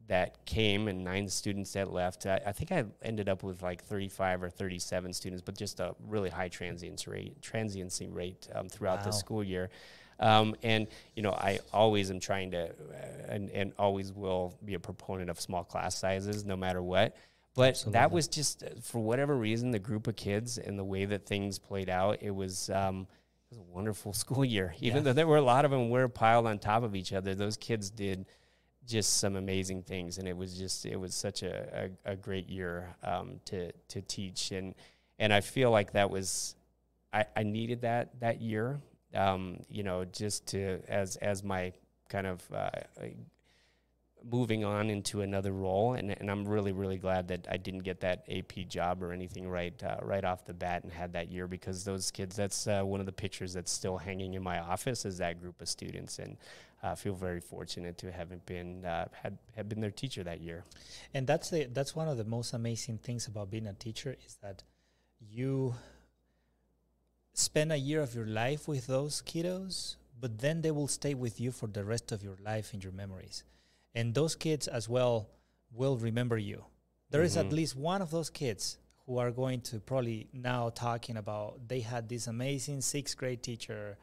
that came and 9 students that left. I think I ended up with like 35 or 37 students, but just a really high transiency rate throughout the school year. And I always am trying to, and always will be a proponent of small class sizes, no matter what. But Absolutely. that was just, for whatever reason, the group of kids and the way that things played out, it was a wonderful school year. Even though there were a lot of them were piled on top of each other, those kids did just some amazing things. And it was such a great year to teach. And I feel like that was, I needed that year, just to, as my kind of moving on into another role, and I'm really, really glad that I didn't get that AP job or anything right off the bat and had that year, because those kids, that's one of the pictures that's still hanging in my office, is that group of students, and I feel very fortunate to have been had been their teacher that year. And that's one of the most amazing things about being a teacher, is that you spend a year of your life with those kiddos, but then they will stay with you for the rest of your life in your memories. And those kids as well will remember you. There is at least one of those kids who are going to probably now talking about they had this amazing 6th grade teacher.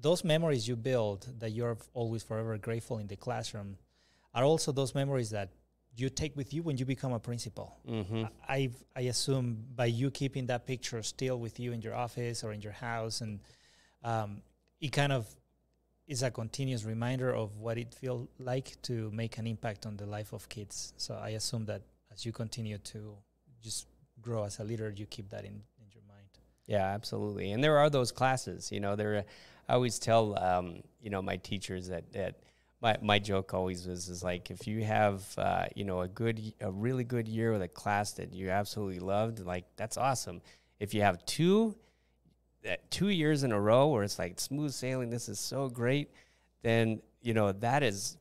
Those memories you build that you're always forever grateful in the classroom are also those memories that you take with you when you become a principal. I assume by you keeping that picture still with you in your office or in your house, and it kind of is a continuous reminder of what it feels like to make an impact on the life of kids. So I assume that as you continue to just grow as a leader, you keep that in your mind. Yeah, absolutely. And there are those classes, I always tell, my teachers that my joke always is like, if you have, a really good year with a class that you absolutely loved, like, that's awesome. If you have 2 years in a row where it's like smooth sailing, this is so great, then, that is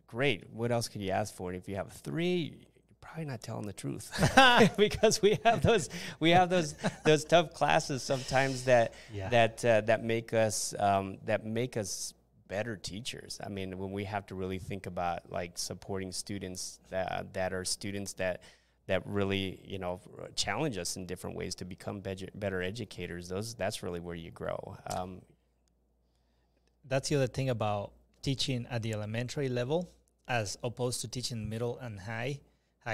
great. What else could you ask for? And if you have 3, you're probably not telling the truth, because we have those tough classes sometimes that make us better teachers. I mean, when we have to really think about like supporting students that are students that really, challenge us in different ways to become better educators, that's really where you grow. That's the other thing about teaching at the elementary level as opposed to teaching middle and high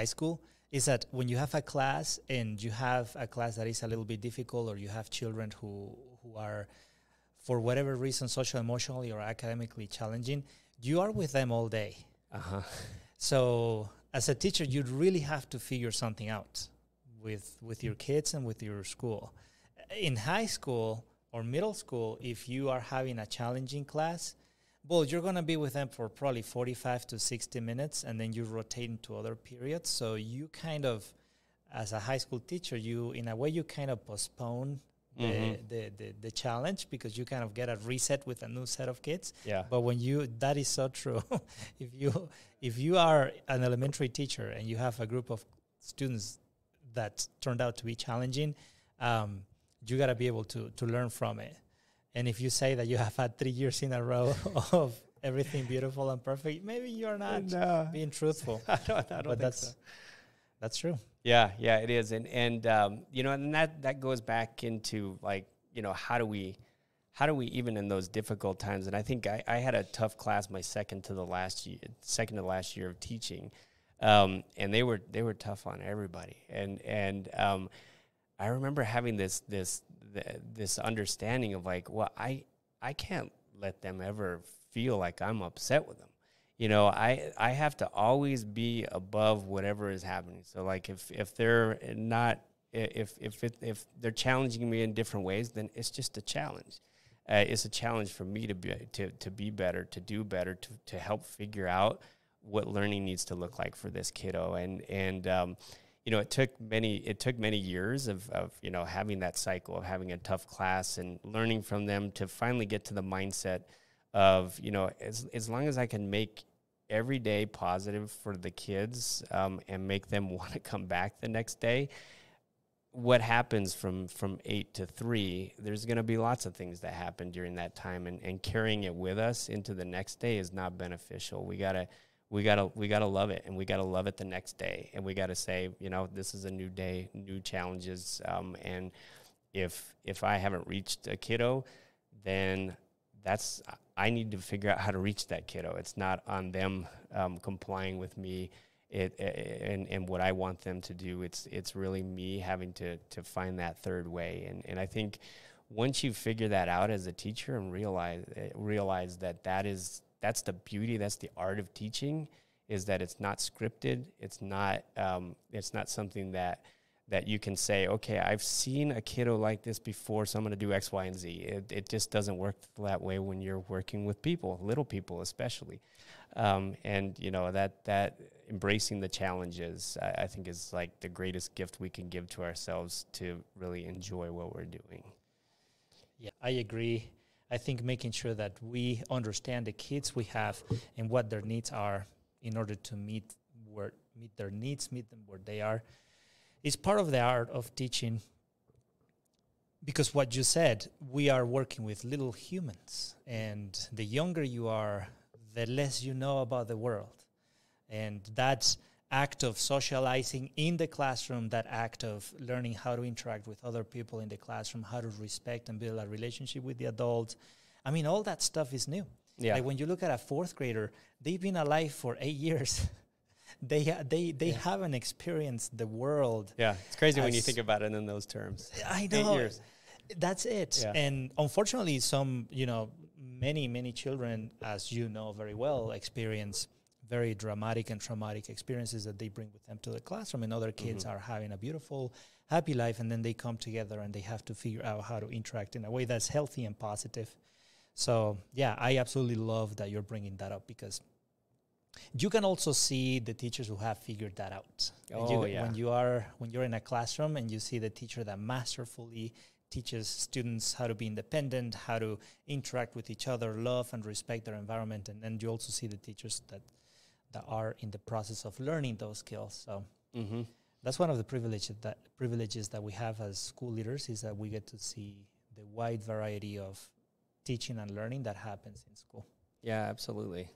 school, is that when you have a class and you have a class that is a little bit difficult, or you have children who are, for whatever reason, social, emotionally, or academically challenging, you are with them all day. So as a teacher, you'd really have to figure something out with your kids and with your school. In high school or middle school, if you are having a challenging class, well, you're going to be with them for probably 45 to 60 minutes, and then you rotate into other periods. So you kind of, as a high school teacher, in a way, you kind of postpone the challenge, because you kind of get a reset with a new set of kids. Yeah. But that is so true. If you are an elementary teacher and you have a group of students that turned out to be challenging, you got to be able to learn from it. And if you say that you have had 3 years in a row of everything beautiful and perfect, maybe you're not being truthful. I don't think so. That's true. Yeah, it is. And and that goes back into, like, how do we even in those difficult times? And I think I had a tough class my second to last year of teaching. And they were tough on everybody. And I remember having this understanding of like, well, I can't let them ever feel like I'm upset with them. I have to always be above whatever is happening. So like if they're not, if they're challenging me in different ways, then it's just a challenge. It's a challenge for me to be better, to do better, to help figure out what learning needs to look like for this kiddo. And it took many years of having that cycle of having a tough class and learning from them to finally get to the mindset of, as long as I can make every day positive for the kids, and make them want to come back the next day. What happens from 8 to 3, there's going to be lots of things that happen during that time, and carrying it with us into the next day is not beneficial. We gotta love it, and we gotta love it the next day, and we gotta say, this is a new day, new challenges, and if I haven't reached a kiddo, then I need to figure out how to reach that kiddo. It's not on them complying with me and what I want them to do. It's really me having to find that third way. And I think once you figure that out as a teacher and realize that's the beauty, that's the art of teaching, is that it's not scripted. It's not something that you can say, okay, I've seen a kiddo like this before, so I'm going to do X, Y, and Z. It just doesn't work that way when you're working with people, little people especially. And, that embracing the challenges, I think, is like the greatest gift we can give to ourselves to really enjoy what we're doing. Yeah, I agree. I think making sure that we understand the kids we have and what their needs are in order to meet their needs, meet them where they are, is part of the art of teaching. Because what you said, we are working with little humans, and the younger you are, the less you know about the world. And that act of socializing in the classroom, that act of learning how to interact with other people in the classroom, how to respect and build a relationship with the adults, I mean, all that stuff is new. Yeah. Like when you look at a fourth grader, they've been alive for 8 years. They haven't experienced the world. Yeah, it's crazy when you think about it in those terms. I know. 8 years. That's it. Yeah. And unfortunately, many children, as you know very well, experience very dramatic and traumatic experiences that they bring with them to the classroom, and other kids are having a beautiful, happy life, and then they come together and they have to figure out how to interact in a way that's healthy and positive. So, yeah, I absolutely love that you're bringing that up, because you can also see the teachers who have figured that out. When you're in a classroom and you see the teacher that masterfully teaches students how to be independent, how to interact with each other, love and respect their environment, and then you also see the teachers that are in the process of learning those skills. So that's one of the privileges that we have as school leaders, is that we get to see the wide variety of teaching and learning that happens in school. Yeah, absolutely.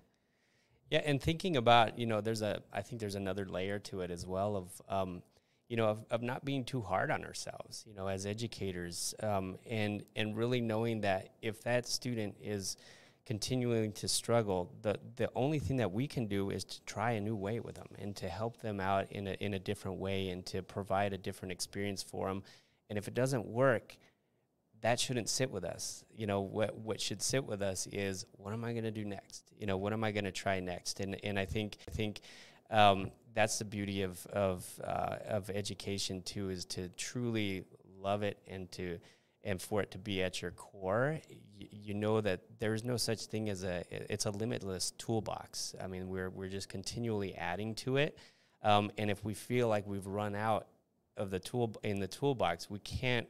Yeah, and thinking about, I think there's another layer to it as well of not being too hard on ourselves, as educators, and really knowing that if that student is continuing to struggle, the only thing that we can do is to try a new way with them and to help them out in a different way and to provide a different experience for them. And if it doesn't work, that shouldn't sit with us. What should sit with us is, what am I going to do next? What am I going to try next? And I think that's the beauty of education too, is to truly love it and for it to be at your core. You know that there is no such thing as it's a limitless toolbox. I mean, we're just continually adding to it. And if we feel like we've run out of the toolbox, we can't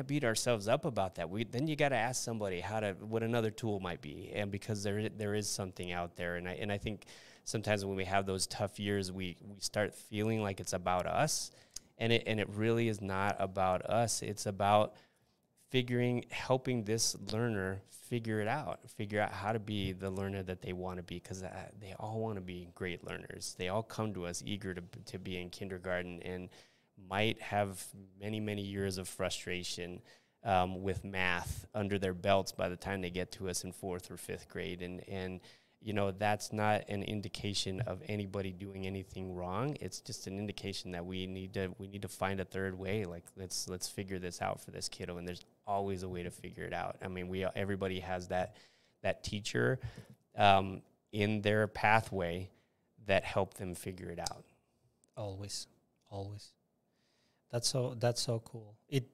beat ourselves up about that. Then you got to ask somebody what another tool might be, and because there is something out there. And I think sometimes when we have those tough years, we start feeling like it's about us, and it really is not about us. It's about helping this learner figure out how to be the learner that they want to be, because they all want to be great learners. They all come to us eager to be in kindergarten and might have many, many years of frustration with math under their belts by the time they get to us in 4th or 5th grade. And that's not an indication of anybody doing anything wrong. It's just an indication that we need to find a third way. Like, let's figure this out for this kiddo, and there's always a way to figure it out. I mean, everybody has that teacher in their pathway that helped them figure it out. Always. That's so cool. It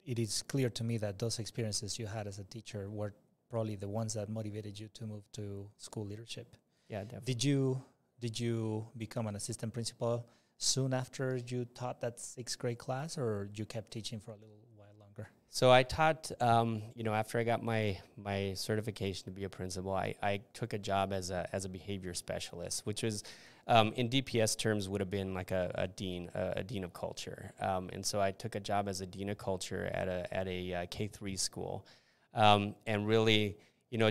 is clear to me that those experiences you had as a teacher were probably the ones that motivated you to move to school leadership. Yeah, definitely. Did you become an assistant principal soon after you taught that 6th grade class, or you kept teaching for a little while longer? So I taught, after I got my certification to be a principal, I took a job as a behavior specialist, which was, in DPS terms, would have been like a dean of culture. And so I took a job as a dean of culture at a K-3 school, and really,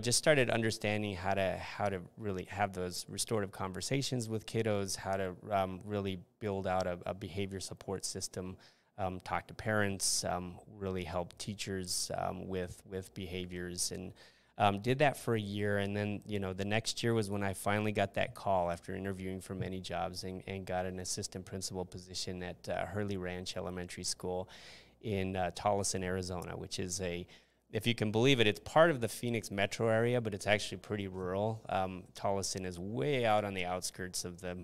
just started understanding how to really have those restorative conversations with kiddos, how to really build out a behavior support system, talk to parents, really help teachers with behaviors, and Did that for a year, and then, the next year was when I finally got that call after interviewing for many jobs and got an assistant principal position at Hurley Ranch Elementary School in Tolleson, Arizona, which is if you can believe it, it's part of the Phoenix metro area, but it's actually pretty rural. Tolleson is way out on the outskirts of the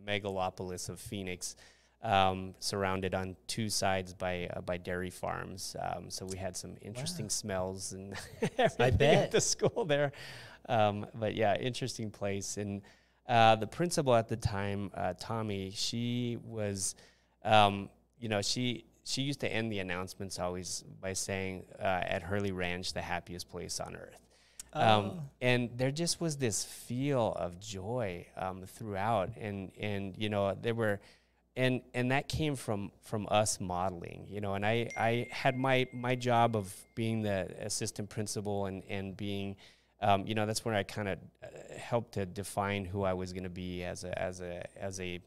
megalopolis of Phoenix, surrounded on two sides by dairy farms. So we had some interesting smells and everything at the school there. But yeah, interesting place. And the principal at the time, Tommy, she was, she used to end the announcements always by saying, at Hurley Ranch, the happiest place on earth. And there just was this feel of joy throughout. And there were, and that came from us modeling, and I had my job of being the assistant principal and being, that's where I kind of helped to define who I was going to be as a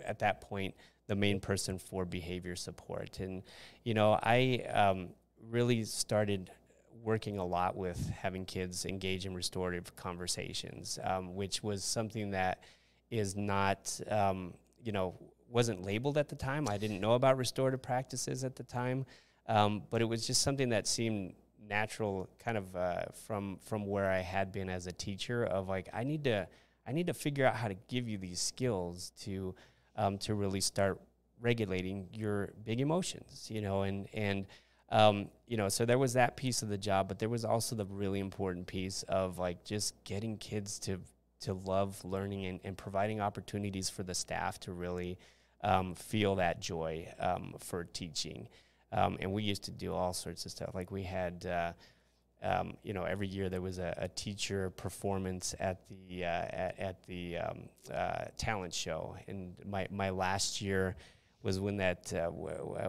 at that point, the main person for behavior support. And, I really started working a lot with having kids engage in restorative conversations, which was something that is not, wasn't labeled at the time. I didn't know about restorative practices at the time, but it was just something that seemed natural kind of from where I had been as a teacher of like, I need to figure out how to give you these skills to really start regulating your big emotions, so there was that piece of the job, but there was also the really important piece of like just getting kids to love learning and providing opportunities for the staff to really feel that joy for teaching. And we used to do all sorts of stuff. Like we had, every year there was a teacher performance at the talent show. And my last year was when that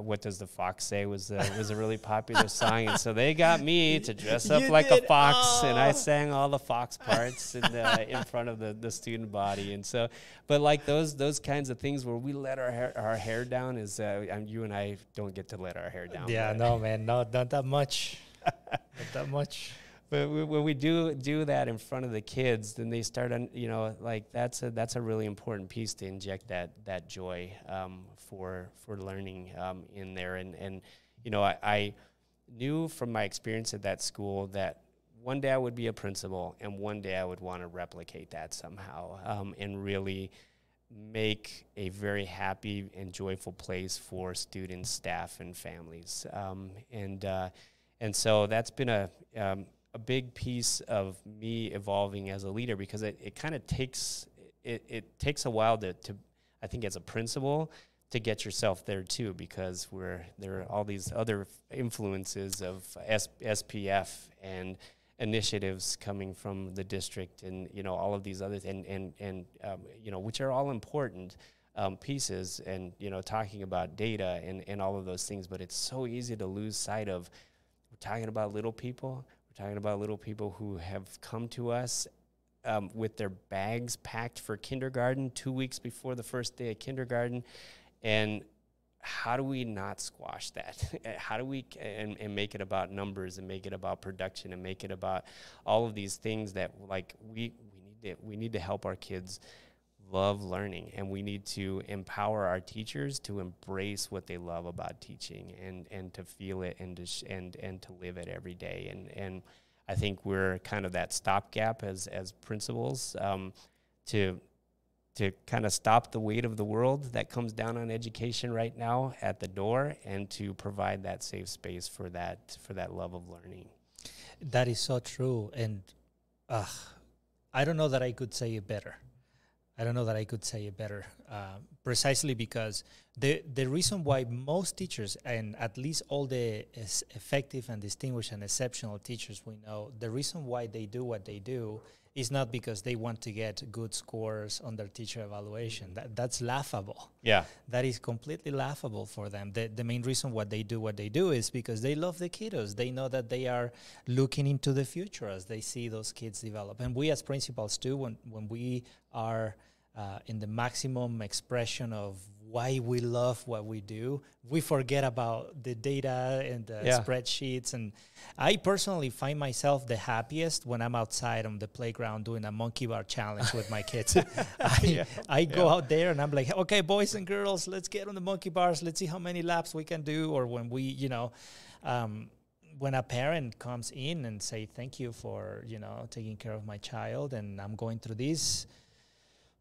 "What Does the Fox Say" was a really popular song, and so they got me to dress up like a fox, and I sang all the fox parts in front of the student body. And so, but like those kinds of things where we let our hair down is you and I don't get to let our hair down. Yeah, no, man, not that much, not that much. But when we do that in front of the kids, then they start, that's a really important piece to inject that joy for learning in there. And I knew from my experience at that school that one day I would be a principal, and one day I would want to replicate that somehow and really make a very happy and joyful place for students, staff, and families. And so that's been a big piece of me evolving as a leader, because it kind of takes a while to I think as a principal to get yourself there too, because there are all these other influences of SPF and initiatives coming from the district, and all of these others, and which are all important pieces, and talking about data and all of those things. But it's so easy to lose sight of, we're talking about little people. Talking about little people who have come to us with their bags packed for kindergarten 2 weeks before the first day of kindergarten. And how do we not squash that? How do we and make it about numbers, and make it about production, and make it about all of these things that like we need to help our kids love learning, and we need to empower our teachers to embrace what they love about teaching, and to feel it, and to live it every day. And I think we're kind of that stopgap as principals to kind of stop the weight of the world that comes down on education right now at the door, and to provide that safe space for that love of learning. That is so true, and I don't know that I could say it better. Precisely because the reason why most teachers, and at least all the effective and distinguished and exceptional teachers we know, the reason why they do what they do is not because they want to get good scores on their teacher evaluation. That's laughable. Yeah. That is completely laughable for them. The main reason what they do is because they love the kiddos. They know that they are looking into the future as they see those kids develop. And we as principals too, when we are in the maximum expression of why we love what we do. We forget about the data and the spreadsheets. And I personally find myself the happiest when I'm outside on the playground doing a monkey bar challenge with my kids. I go out there and I'm like, okay, boys and girls, let's get on the monkey bars. Let's see how many laps we can do. Or when we, when a parent comes in and say, thank you for, taking care of my child, and I'm going through this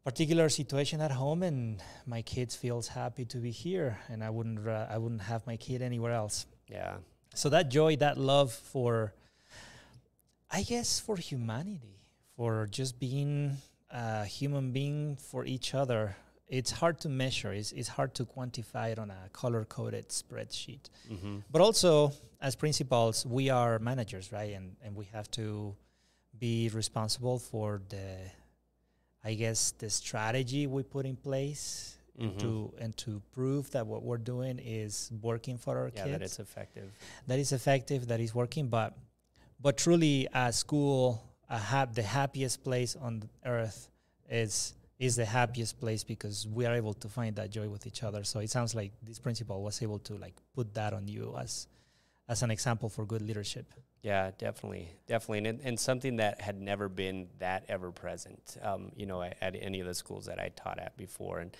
particular situation at home, and my kids feels happy to be here, and I wouldn't have my kid anywhere else. Yeah. So that joy, that love for, I guess, for humanity, for just being a human being for each other, it's hard to measure. It's hard to quantify it on a color-coded spreadsheet. Mm-hmm. But also, as principals, we are managers, right? And we have to be responsible for the strategy we put in place, mm-hmm. and to prove that what we're doing is working for our kids. Yeah, that it's effective. That is effective, that is working. But truly, a school, the happiest place on earth is the happiest place because we are able to find that joy with each other. So it sounds like this principal was able to put that on you as an example for good leadership. Yeah, definitely. And something that had never been that ever present, at any of the schools that I taught at before. And,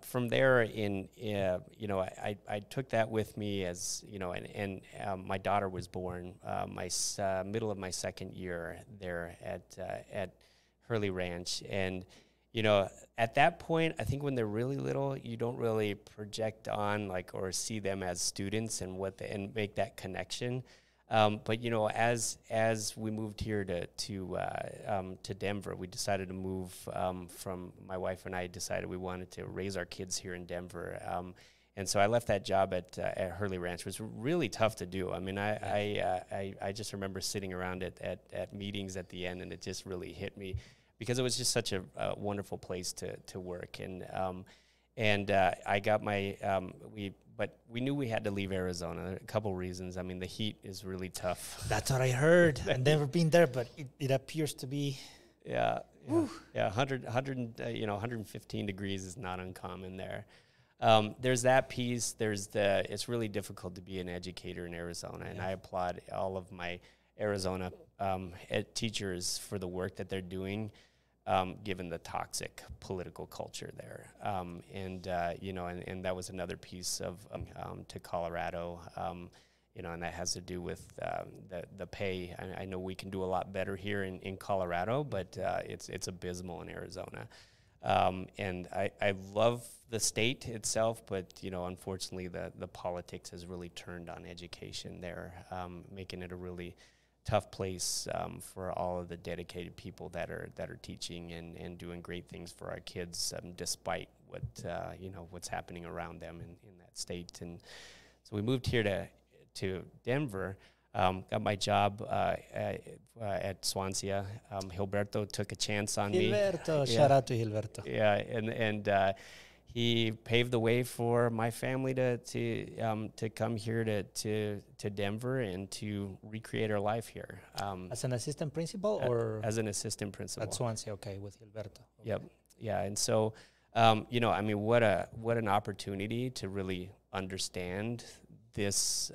from there I took that with me as, and my daughter was born, middle of my second year there at Hurley Ranch. And, at that point, I think when they're really little, you don't really project on or see them as students and and make that connection. But as we moved here to Denver, we decided to move from my wife and I decided we wanted to raise our kids here in Denver. And so I left that job at Hurley Ranch. It was really tough to do. I mean, I just remember sitting around at meetings at the end, and it just really hit me, because it was just such a wonderful place to work. And I got but we knew we had to leave Arizona. A couple reasons. I mean, the heat is really tough. That's what I heard. I've never been there, but it appears to be. Yeah. 115 degrees is not uncommon there. There's that piece. It's really difficult to be an educator in Arizona, and I applaud all of my Arizona teachers for the work that they're doing, given the toxic political culture there. And that was another piece of to Colorado, and that has to do with the pay. I know we can do a lot better here in Colorado, but it's abysmal in Arizona. And I love the state itself, but unfortunately the politics has really turned on education there, making it a really tough place for all of the dedicated people that are teaching and doing great things for our kids, despite what's happening around them in that state. And so we moved here to Denver. Got my job at Swansea. Gilberto took a chance on me. Shout out to Gilberto. Yeah, and he paved the way for my family to come here to Denver and to recreate our life here. As an assistant principal, or as an assistant principal at Swansea? Okay, with Gilberto. Okay. Yep. Yeah, and so what an opportunity to really understand this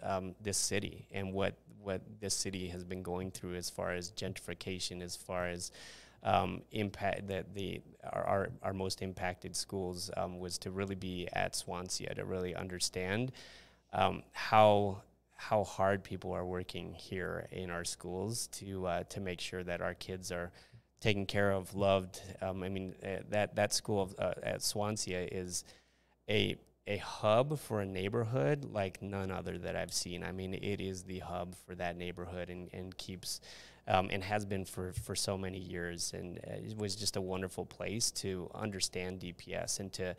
city and what this city has been going through as far as gentrification, as far as impact that our most impacted schools, was to really be at Swansea, to really understand how hard people are working here in our schools to make sure that our kids are taken care of, loved. That school at Swansea is a hub for a neighborhood like none other that I've seen. I mean, it is the hub for that neighborhood and keeps and has been for so many years. And it was just a wonderful place to understand DPS and to,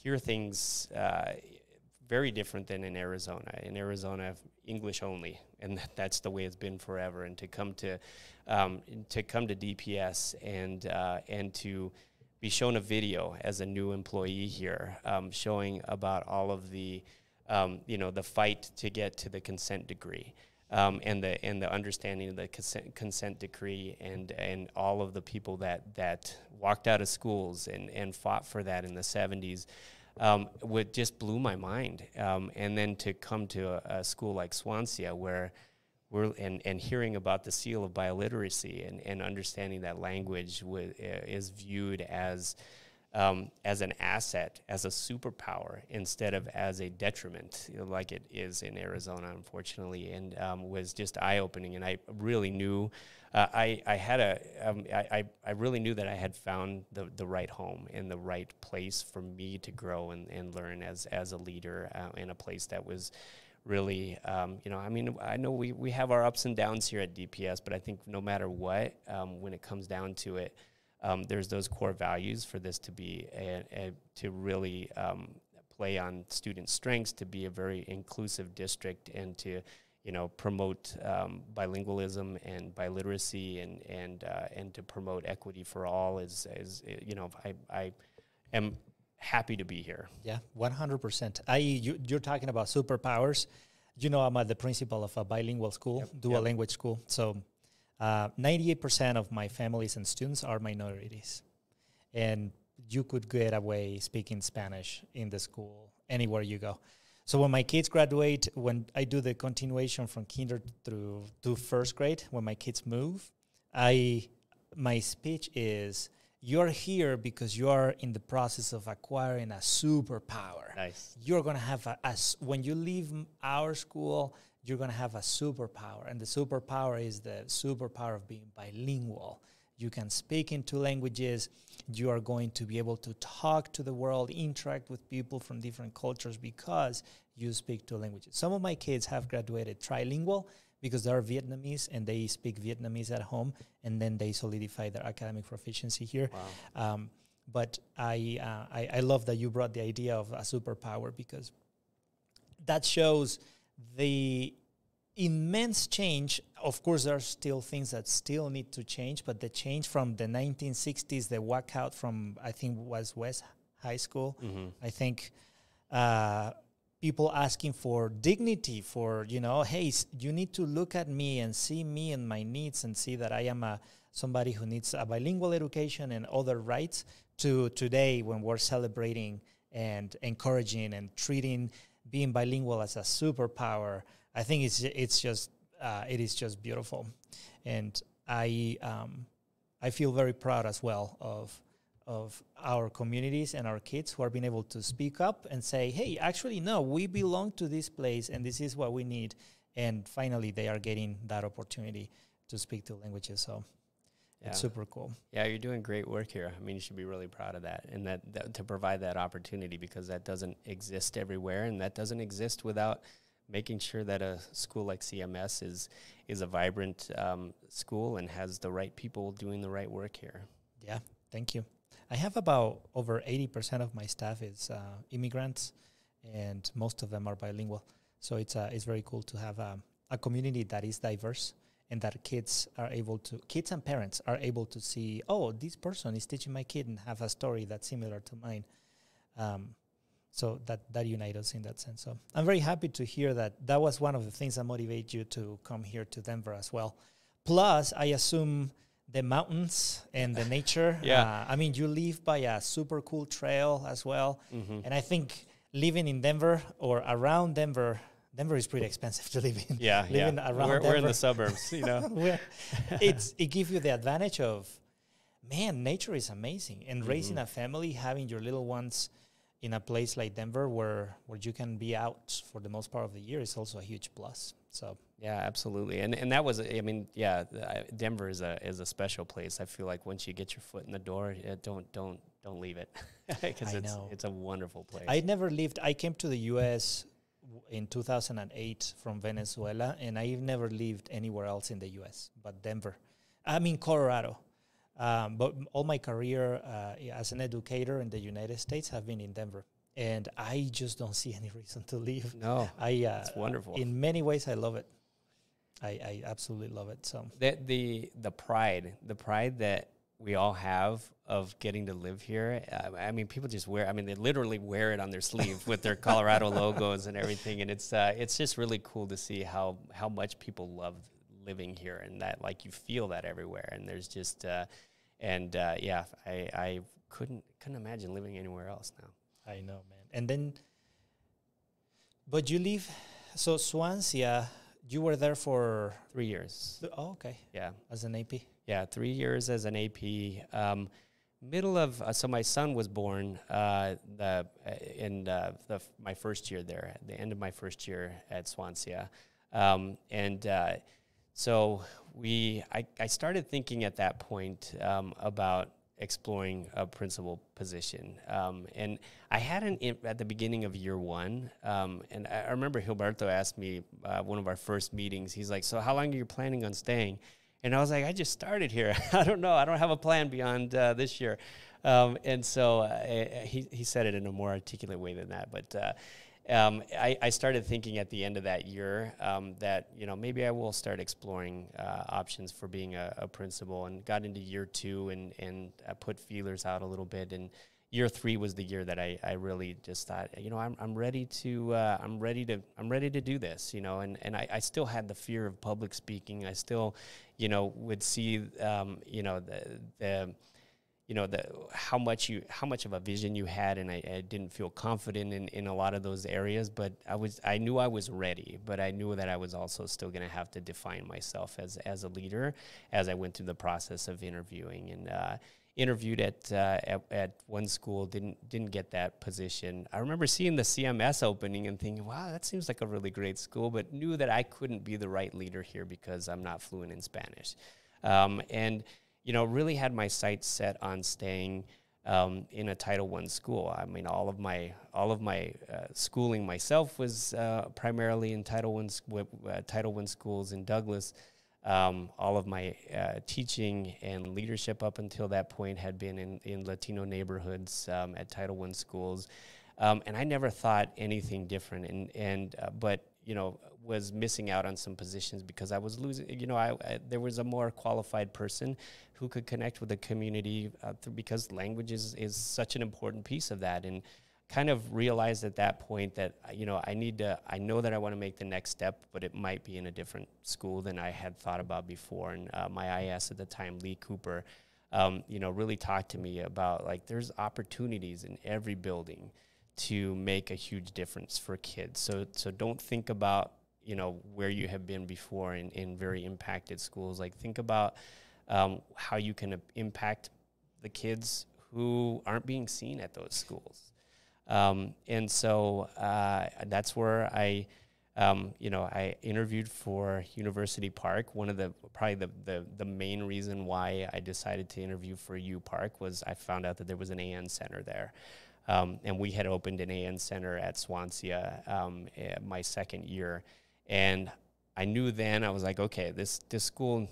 hear things very different than in Arizona. In Arizona, English only, and that's the way it's been forever. And to come to DPS and to be shown a video as a new employee here, showing about all of the, the fight to get to the consent decree, and the understanding of the consent decree and all of the people that walked out of schools and fought for that in the 70s, would just blew my mind. And then to come to a school like Swansea where and hearing about the seal of biliteracy and understanding that language is viewed as an asset, as a superpower, instead of as a detriment, like it is in Arizona, unfortunately, and was just eye-opening. And I really knew, I really knew that I had found the right home and the right place for me to grow and learn as a leader in a place that was really, I know we have our ups and downs here at DPS, but I think no matter what, when it comes down to it, there's those core values for this to be to really play on student strengths, to be a very inclusive district, and to promote bilingualism and biliteracy and to promote equity for all. I am happy to be here. Yeah, 100%. You're talking about superpowers. I'm the principal of a bilingual school, dual language school. So 98% of my families and students are minorities. And you could get away speaking Spanish in the school anywhere you go. So when my kids graduate, when I do the continuation from kinder through to first grade, when my kids move, my speech is, you're here because you are in the process of acquiring a superpower. Nice. You're going to have when you leave our school, you're going to have a superpower. And the superpower is the superpower of being bilingual. You can speak in 2 languages. You are going to be able to talk to the world, interact with people from different cultures because you speak 2 languages. Some of my kids have graduated trilingual because they are Vietnamese and they speak Vietnamese at home, and then they solidify their academic proficiency here. Wow. But I love that you brought the idea of a superpower, because that shows the immense change. Of course, there are still things that still need to change, but the change from the 1960s, the walkout from, I think, was West High School. Mm-hmm. I think people asking for dignity, for, hey, you need to look at me and see me and my needs and see that I am somebody who needs a bilingual education and other rights, to today when we're celebrating and encouraging and treating being bilingual as a superpower. I think it is just beautiful. And I feel very proud as well of our communities and our kids who are being able to speak up and say, hey, actually, no, we belong to this place and this is what we need. And finally, they are getting that opportunity to speak 2 languages. So it's super cool. Yeah, you're doing great work here. I mean, you should be really proud of that, and that to provide that opportunity, because that doesn't exist everywhere, and that doesn't exist without making sure that a school like CMS is a vibrant school and has the right people doing the right work here. Yeah, thank you. I have about over 80% of my staff is immigrants, and most of them are bilingual. So it's very cool to have a community that is diverse, and that kids and parents are able to see, oh, this person is teaching my kid and have a story that's similar to mine. So that unites us in that sense. So I'm very happy to hear that was one of the things that motivate you to come here to Denver as well. Plus, I assume the mountains and the nature. Yeah. You live by a super cool trail as well. Mm-hmm. And I think living in Denver or around Denver is pretty expensive to live in. Yeah, living around Denver. We're in the suburbs, It gives you the advantage of, man, nature is amazing. And raising a family, having your little ones in a place like Denver where you can be out for the most part of the year is also a huge plus. So yeah, absolutely. And that was, Denver is a special place. I feel like once you get your foot in the door, don't leave it, because it's a wonderful place. I never lived. I came to the U.S. in 2008 from Venezuela, and I've never lived anywhere else in the U.S. but Denver. I'm in Colorado. But all my career as an educator in the United States have been in Denver, and I just don't see any reason to leave. No, it's wonderful. In many ways, I love it. I absolutely love it. So the pride that we all have of getting to live here. I mean, people just wear, I mean, they literally wear it on their sleeve with their Colorado logos and everything. And it's just really cool to see how much people love living here, and that, like, you feel that everywhere. And there's just, yeah, I couldn't imagine living anywhere else now. I know, man. And then, but you leave, so Swansea, you were there for 3 years. Oh, okay. Yeah. As an AP? Yeah, 3 years as an AP. Middle of, so my son was born my first year there, at the end of my first year at Swansea. So I started thinking at that point about exploring a principal position. And I hadn't at the beginning of year one. And I remember Gilberto asked me, one of our first meetings, he's like, so how long are you planning on staying? And I was like, I just started here. I don't know. I don't have a plan beyond this year. And so he said it in a more articulate way than that. But I started thinking at the end of that year that, maybe I will start exploring options for being a principal, and got into year two and I put feelers out a little bit. And year three was the year that I really just thought, I'm ready to do this, and I still had the fear of public speaking. I still, would see, how much of a vision you had, and I didn't feel confident in a lot of those areas, but I knew I was ready, but I knew that I was also still going to have to define myself as a leader as I went through the process of interviewing, and interviewed at one school, didn't get that position. I remember seeing the CMS opening and thinking, wow, that seems like a really great school, but knew that I couldn't be the right leader here because I'm not fluent in Spanish. And really had my sights set on staying in a Title I school. I mean, all of my schooling myself was primarily in Title I schools in Douglas. All of my teaching and leadership up until that point had been in Latino neighborhoods at Title I schools, and I never thought anything different. But was missing out on some positions because I was losing. There was a more qualified person who could connect with the community because language is such an important piece of that, and kind of realized at that point that I know that I want to make the next step, but it might be in a different school than I had thought about before. And my IS at the time, Lee Cooper, really talked to me about, like, there's opportunities in every building to make a huge difference for kids. So don't think about where you have been before in very impacted schools. Like, think about how you can impact the kids who aren't being seen at those schools. And so that's where I interviewed for University Park. One of the main reason why I decided to interview for U Park was I found out that there was an AN center there. And we had opened an AN center at Swansea my second year. And I knew then, I was like, okay, this school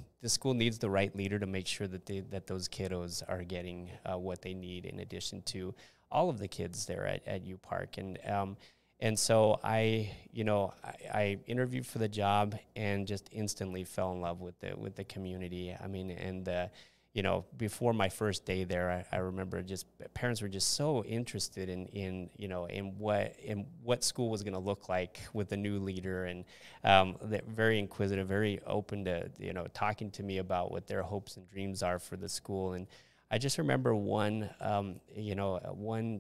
needs the right leader to make sure that those kiddos are getting what they need, in addition to all of the kids there at U Park. And so I interviewed for the job and just instantly fell in love with the community. I mean, and before my first day there, I remember just parents were just so interested in what school was going to look like with the new leader, and very inquisitive, very open to talking to me about what their hopes and dreams are for the school. And I just remember one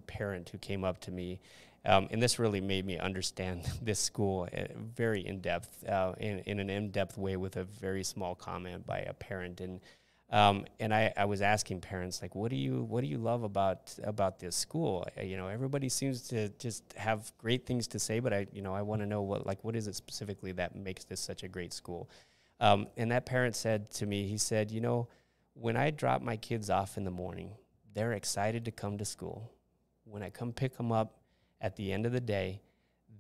parent who came up to me, and this really made me understand this school very in depth, in an in-depth way, with a very small comment by a parent. And I was asking parents, like, what do you love about this school? Everybody seems to just have great things to say, but I want to know what is it specifically that makes this such a great school? And that parent said to me, he said, when I drop my kids off in the morning, they're excited to come to school. When I come pick them up at the end of the day,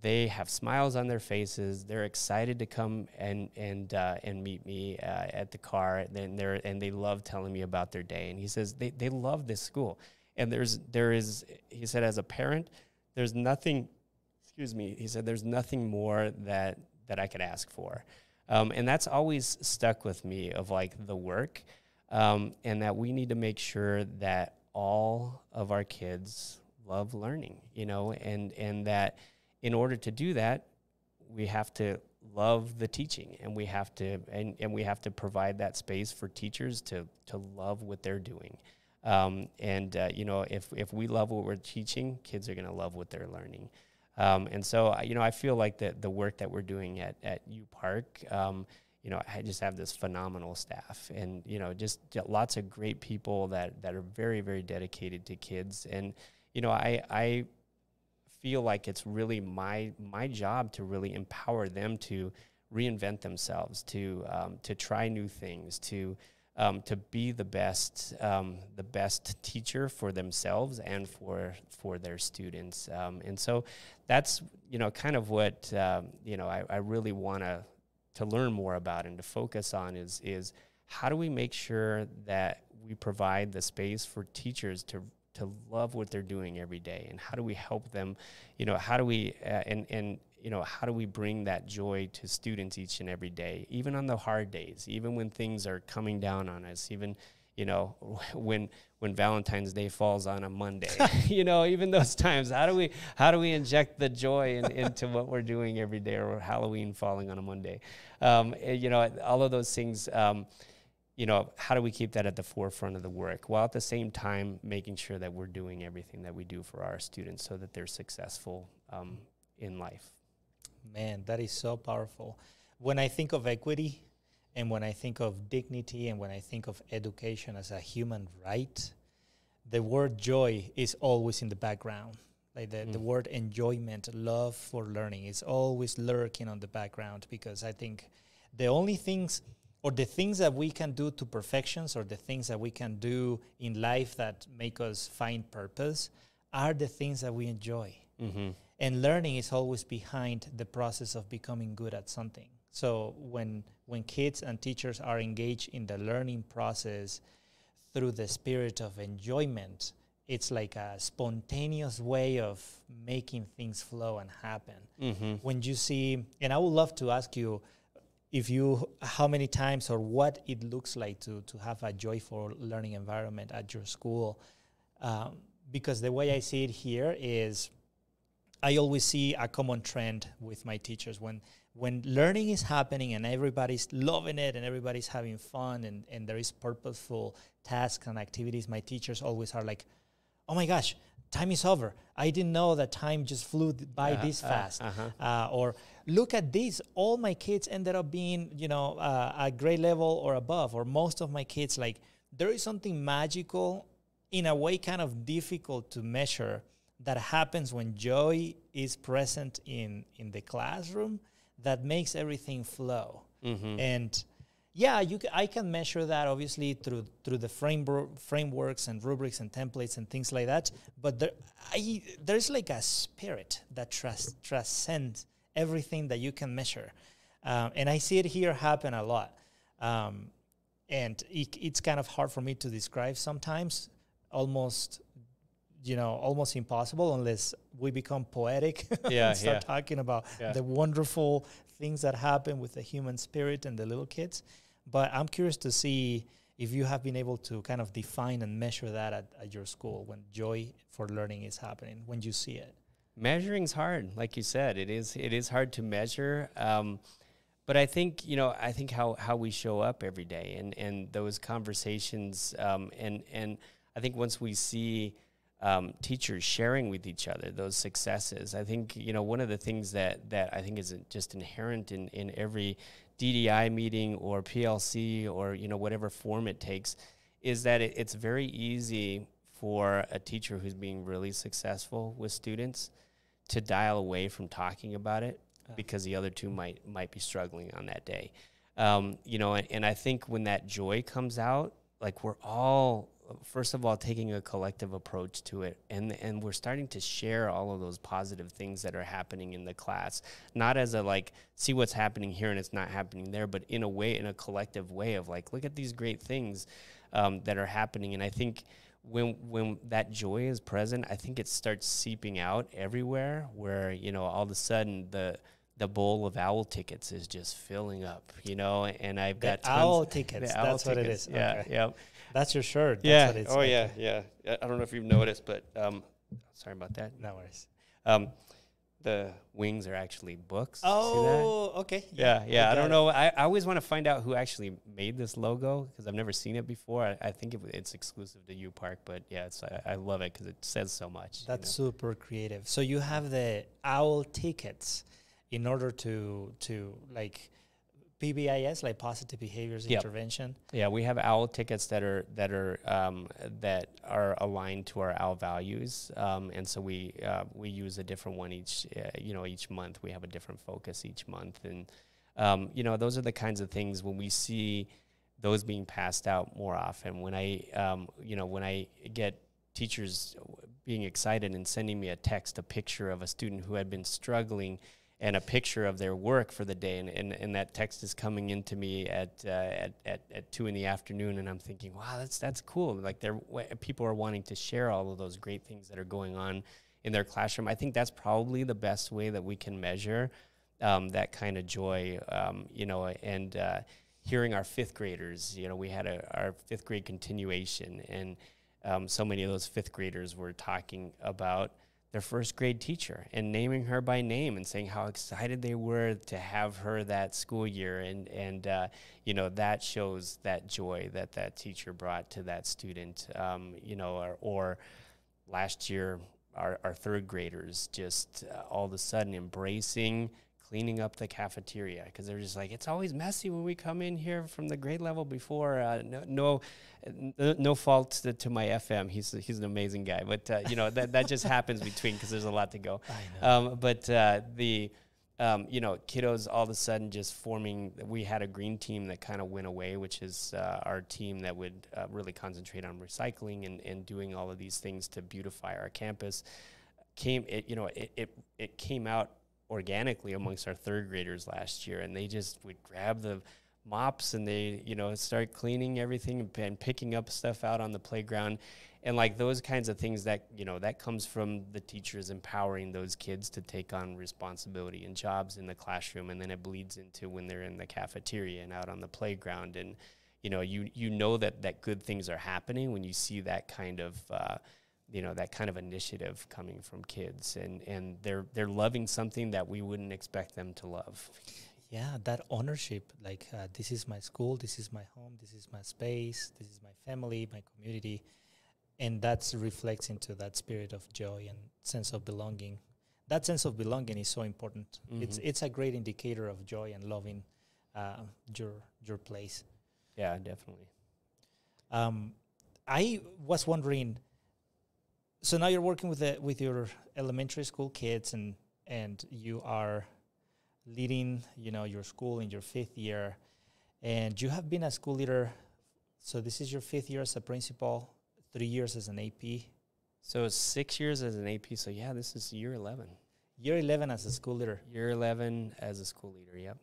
they have smiles on their faces. They're excited to come and meet me at the car, and they love telling me about their day. And he says they love this school. And there is, he said, as a parent, there's nothing. He said there's nothing more that I could ask for. And that's always stuck with me, of like the work. and that we need to make sure that all of our kids love learning, and that in order to do that, we have to love the teaching, and we have to we have to provide that space for teachers to love what they're doing. If we love what we're teaching, kids are going to love what they're learning. And so, I feel like the work that we're doing at U Park, I just have this phenomenal staff, and, just lots of great people that are very, very dedicated to kids. And, I feel like it's really my job to really empower them to reinvent themselves, to try new things, to be the best teacher for themselves and for their students. And so that's, kind of what, I really want to learn more about and to focus on is how do we make sure that we provide the space for teachers to love what they're doing every day, and how do we help them, how do we, how do we bring that joy to students each and every day, even on the hard days, even when things are coming down on us, even, when Valentine's Day falls on a Monday, even those times, how do we inject the joy into what we're doing every day, or Halloween falling on a Monday, all of those things, how do we keep that at the forefront of the work, while at the same time making sure that we're doing everything that we do for our students so that they're successful in life. Man, that is so powerful. When I think of equity, and when I think of dignity, and when I think of education as a human right, the word joy is always in the background. Like the word enjoyment, love for learning is always lurking on the background, because I think the only things, or the things that we can do to perfections, or the things that we can do in life that make us find purpose, are the things that we enjoy. Mm-hmm. And learning is always behind the process of becoming good at something. So when kids and teachers are engaged in the learning process through the spirit of enjoyment, it's like a spontaneous way of making things flow and happen. Mm-hmm. When you see, and I would love to ask you, how many times or what it looks like to have a joyful learning environment at your school. Because the way I see it here is, I always see a common trend with my teachers. When learning is happening and everybody's loving it and everybody's having fun and there is purposeful tasks and activities, my teachers always are like, oh my gosh, time is over. I didn't know that time just flew by this fast. Or look at this. All my kids ended up being, a grade level or above, or most of my kids, like, there is something magical, in a way kind of difficult to measure, that happens when joy is present in the classroom, that makes everything flow. Mm-hmm. And yeah, I can measure that obviously through the frameworks and rubrics and templates and things like that. But there's like a spirit that transcends everything that you can measure. And I see it here happen a lot. And it's kind of hard for me to describe sometimes, almost impossible, unless we become poetic and start talking about the wonderful things that happen with the human spirit and the little kids. But I'm curious to see if you have been able to kind of define and measure that at your school, when joy for learning is happening, when you see it. Measuring's hard, like you said. It is hard to measure. But I think, how we show up every day and those conversations, and I think once we see teachers sharing with each other those successes, I think, one of the things that I think is just inherent in every DDI meeting or PLC or, whatever form it takes, is that it's very easy for a teacher who's being really successful with students to dial away from talking about it because the other two might be struggling on that day. And I think when that joy comes out, like, we're all, first of all, taking a collective approach to it, and we're starting to share all of those positive things that are happening in the class, not as a, like, see what's happening here and it's not happening there, but in a collective way of, like, look at these great things that are happening. And I think when that joy is present, I think it starts seeping out everywhere, where, all of a sudden the the bowl of owl tickets is just filling up, you know, and I've got owl tickets. That's what it is. Yeah, okay. yeah. That's your shirt. That's Yeah. what it's Oh, okay. yeah. I don't know if you've noticed, but sorry about that. No worries. The wings are actually books. Oh, okay. Yeah. I don't it. know. I always want to find out who actually made this logo because I've never seen it before. I think it's exclusive to U Park, but yeah, I love it because it says so much. That's super creative. So you have the owl tickets in order to like PBIS, like positive behaviors intervention. Yeah, we have owl tickets that are aligned to our owl values, and so we use a different one each month. We have a different focus each month, and those are the kinds of things when we see those being passed out more often. When I get teachers being excited and sending me a picture of a student who had been struggling, and a picture of their work for the day, and that text is coming into me at 2 p.m, and I'm thinking, wow, that's cool. Like people are wanting to share all of those great things that are going on in their classroom. I think that's probably the best way that we can measure that kind of joy, and hearing our fifth graders. We had our fifth grade continuation, and so many of those fifth graders were talking about their first grade teacher and naming her by name and saying how excited they were to have her that school year. And that shows that joy that teacher brought to that student, or last year, our third graders just all of a sudden embracing cleaning up the cafeteria because they're just like, it's always messy when we come in here from the grade level before. No fault to my FM. He's an amazing guy, but that just happens between because there's a lot to go. I know. Kiddos all of a sudden just forming. We had a green team that kind of went away, which is our team that would really concentrate on recycling and doing all of these things to beautify our campus. It came out organically amongst our third graders last year, and they just would grab the mops and they start cleaning everything and picking up stuff out on the playground, and like those kinds of things that that comes from the teachers empowering those kids to take on responsibility and jobs in the classroom, and then it bleeds into when they're in the cafeteria and out on the playground, and that good things are happening when you see that kind of that kind of initiative coming from kids, and they're loving something that we wouldn't expect them to love. Yeah, that ownership, like this is my school, this is my home, this is my space, this is my family, my community, and that reflects into that spirit of joy and sense of belonging. That sense of belonging is so important. Mm-hmm. It's a great indicator of joy and loving your place. Yeah, definitely. I was wondering. So now you're working with your elementary school kids, and you are leading, your school in your fifth year, and you have been a school leader. So this is your fifth year as a principal, 3 years as an AP. So 6 years as an AP. So yeah, this is year 11. Year 11 as a school leader. Year 11 as a school leader. Yep.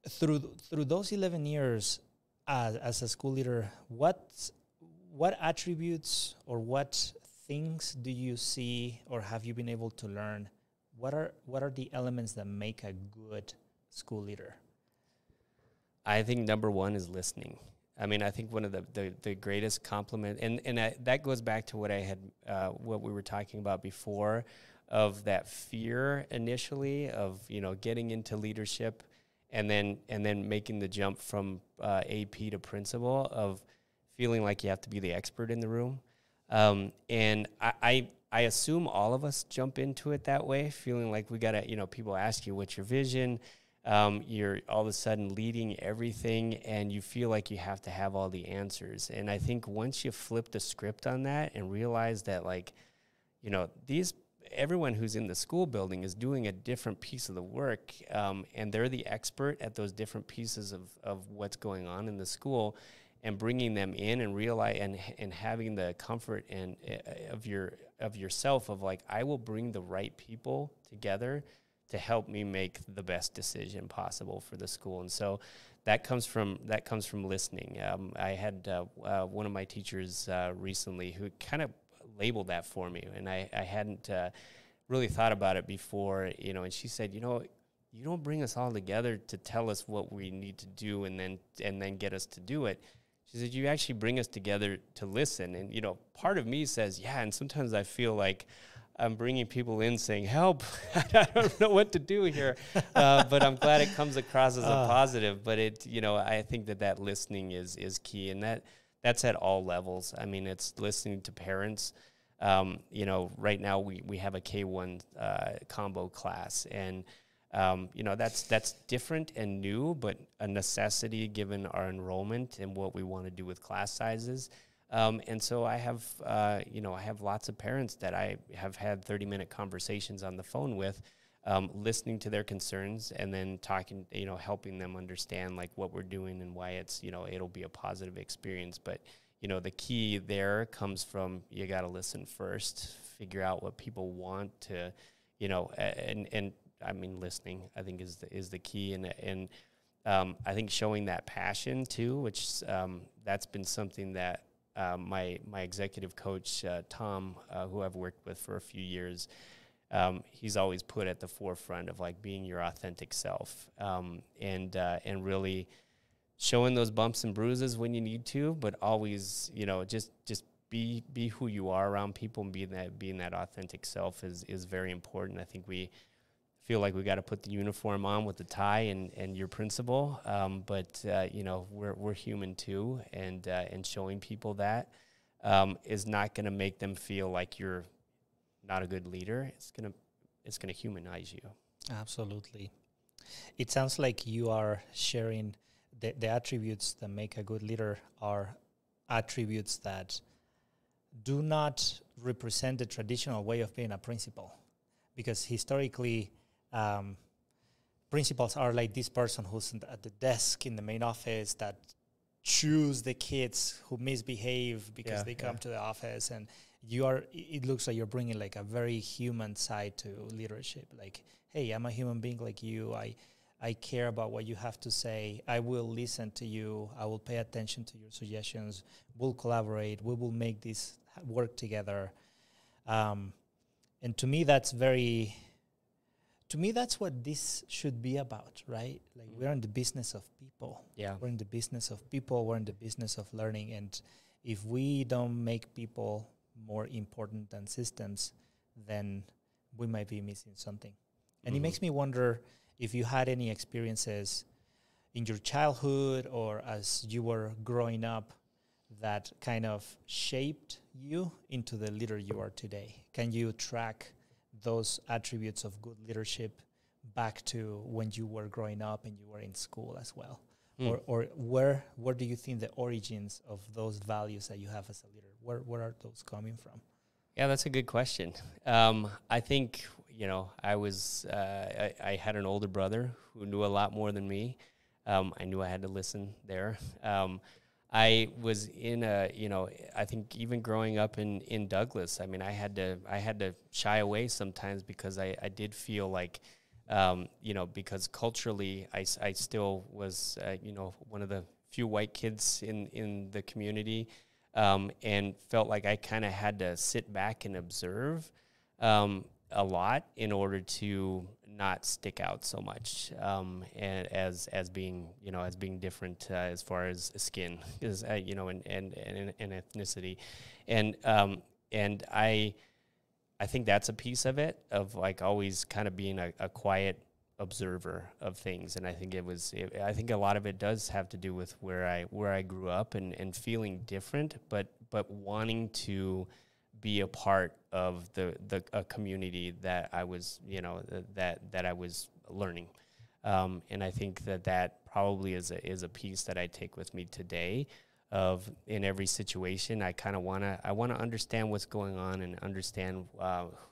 Through those 11 years as a school leader, what attributes or what things do you see or have you been able to learn? What are the elements that make a good school leader? I think number one is listening. I mean, I think one of the greatest compliment, and that goes back to what we were talking about before, of that fear initially of getting into leadership, and then making the jump from AP to principal, of feeling like you have to be the expert in the room. And I assume all of us jump into it that way, feeling like we gotta, people ask you, what's your vision? You're all of a sudden leading everything, and you feel like you have to have all the answers. And I think once you flip the script on that and realize that, everyone who's in the school building is doing a different piece of the work, and they're the expert at those different pieces of what's going on in the school, and bringing them in and realize and having the comfort and of yourself of like, I will bring the right people together to help me make the best decision possible for the school. And so that comes from listening. I had one of my teachers recently who kind of labeled that for me, and I hadn't really thought about it before, and she said, you don't bring us all together to tell us what we need to do and then get us to do it. She said, you actually bring us together to listen. And, you know, part of me says, yeah, and sometimes I feel like I'm bringing people in saying, help, I don't know what to do here. But I'm glad it comes across as a positive. But it, you know, I think that listening is key. And that's at all levels. I mean, it's listening to parents. You know, right now we have a K1 combo class, and you know, that's different and new, but a necessity given our enrollment and what we want to do with class sizes. And so I have, you know, I have lots of parents that I have had 30-minute conversations on the phone with, listening to their concerns and then talking, you know, helping them understand like what we're doing and why it's, you know, it'll be a positive experience. But, you know, the key there comes from, you got to listen first, figure out what people want to, you know, and I mean, listening, I think is the key. And I think showing that passion too, which that's been something that my executive coach, Tom, who I've worked with for a few years, he's always put at the forefront of like being your authentic self, and really showing those bumps and bruises when you need to, but always, you know, just be who you are around people, and being that authentic self is very important. I think we feel like we got to put the uniform on with the tie and your principal, but you know, we're human too, and showing people that is not going to make them feel like you're not a good leader. It's gonna humanize you. Absolutely. It sounds like you are sharing the attributes that make a good leader are attributes that do not represent the traditional way of being a principal, because historically, principals are like this person who's at the desk in the main office that choose the kids who misbehave because they come to the office, and it looks like you're bringing like a very human side to leadership. Like, hey, I'm a human being like you. I care about what you have to say. I will listen to you. I will pay attention to your suggestions. We'll collaborate. We will make this work together. And to me, that's what this should be about, right? Like, we're in the business of people. Yeah. We're in the business of people. We're in the business of learning. And if we don't make people more important than systems, then we might be missing something. And it makes me wonder if you had any experiences in your childhood or as you were growing up that kind of shaped you into the leader you are today. Can you track those attributes of good leadership back to when you were growing up and you were in school as well? Or where do you think the origins of those values that you have as a leader, where are those coming from? Yeah, that's a good question. I think, you know, I had an older brother who knew a lot more than me. I knew I had to listen there. I was in I think even growing up in Douglas, I mean, I had to shy away sometimes because I did feel like, you know, because culturally I still was, you know, one of the few white kids in the community, and felt like I kind of had to sit back and observe a lot in order to not stick out so much, and as being, you know, as being different as far as skin is, you know, and ethnicity, and I think that's a piece of it, of like always kind of being a quiet observer of things. And I think I think a lot of it does have to do with where I grew up and feeling different, but wanting to be a part of a community that I was, you know, that I was learning. And I think that probably is a piece that I take with me today, of in every situation, I kind of want to understand what's going on and understand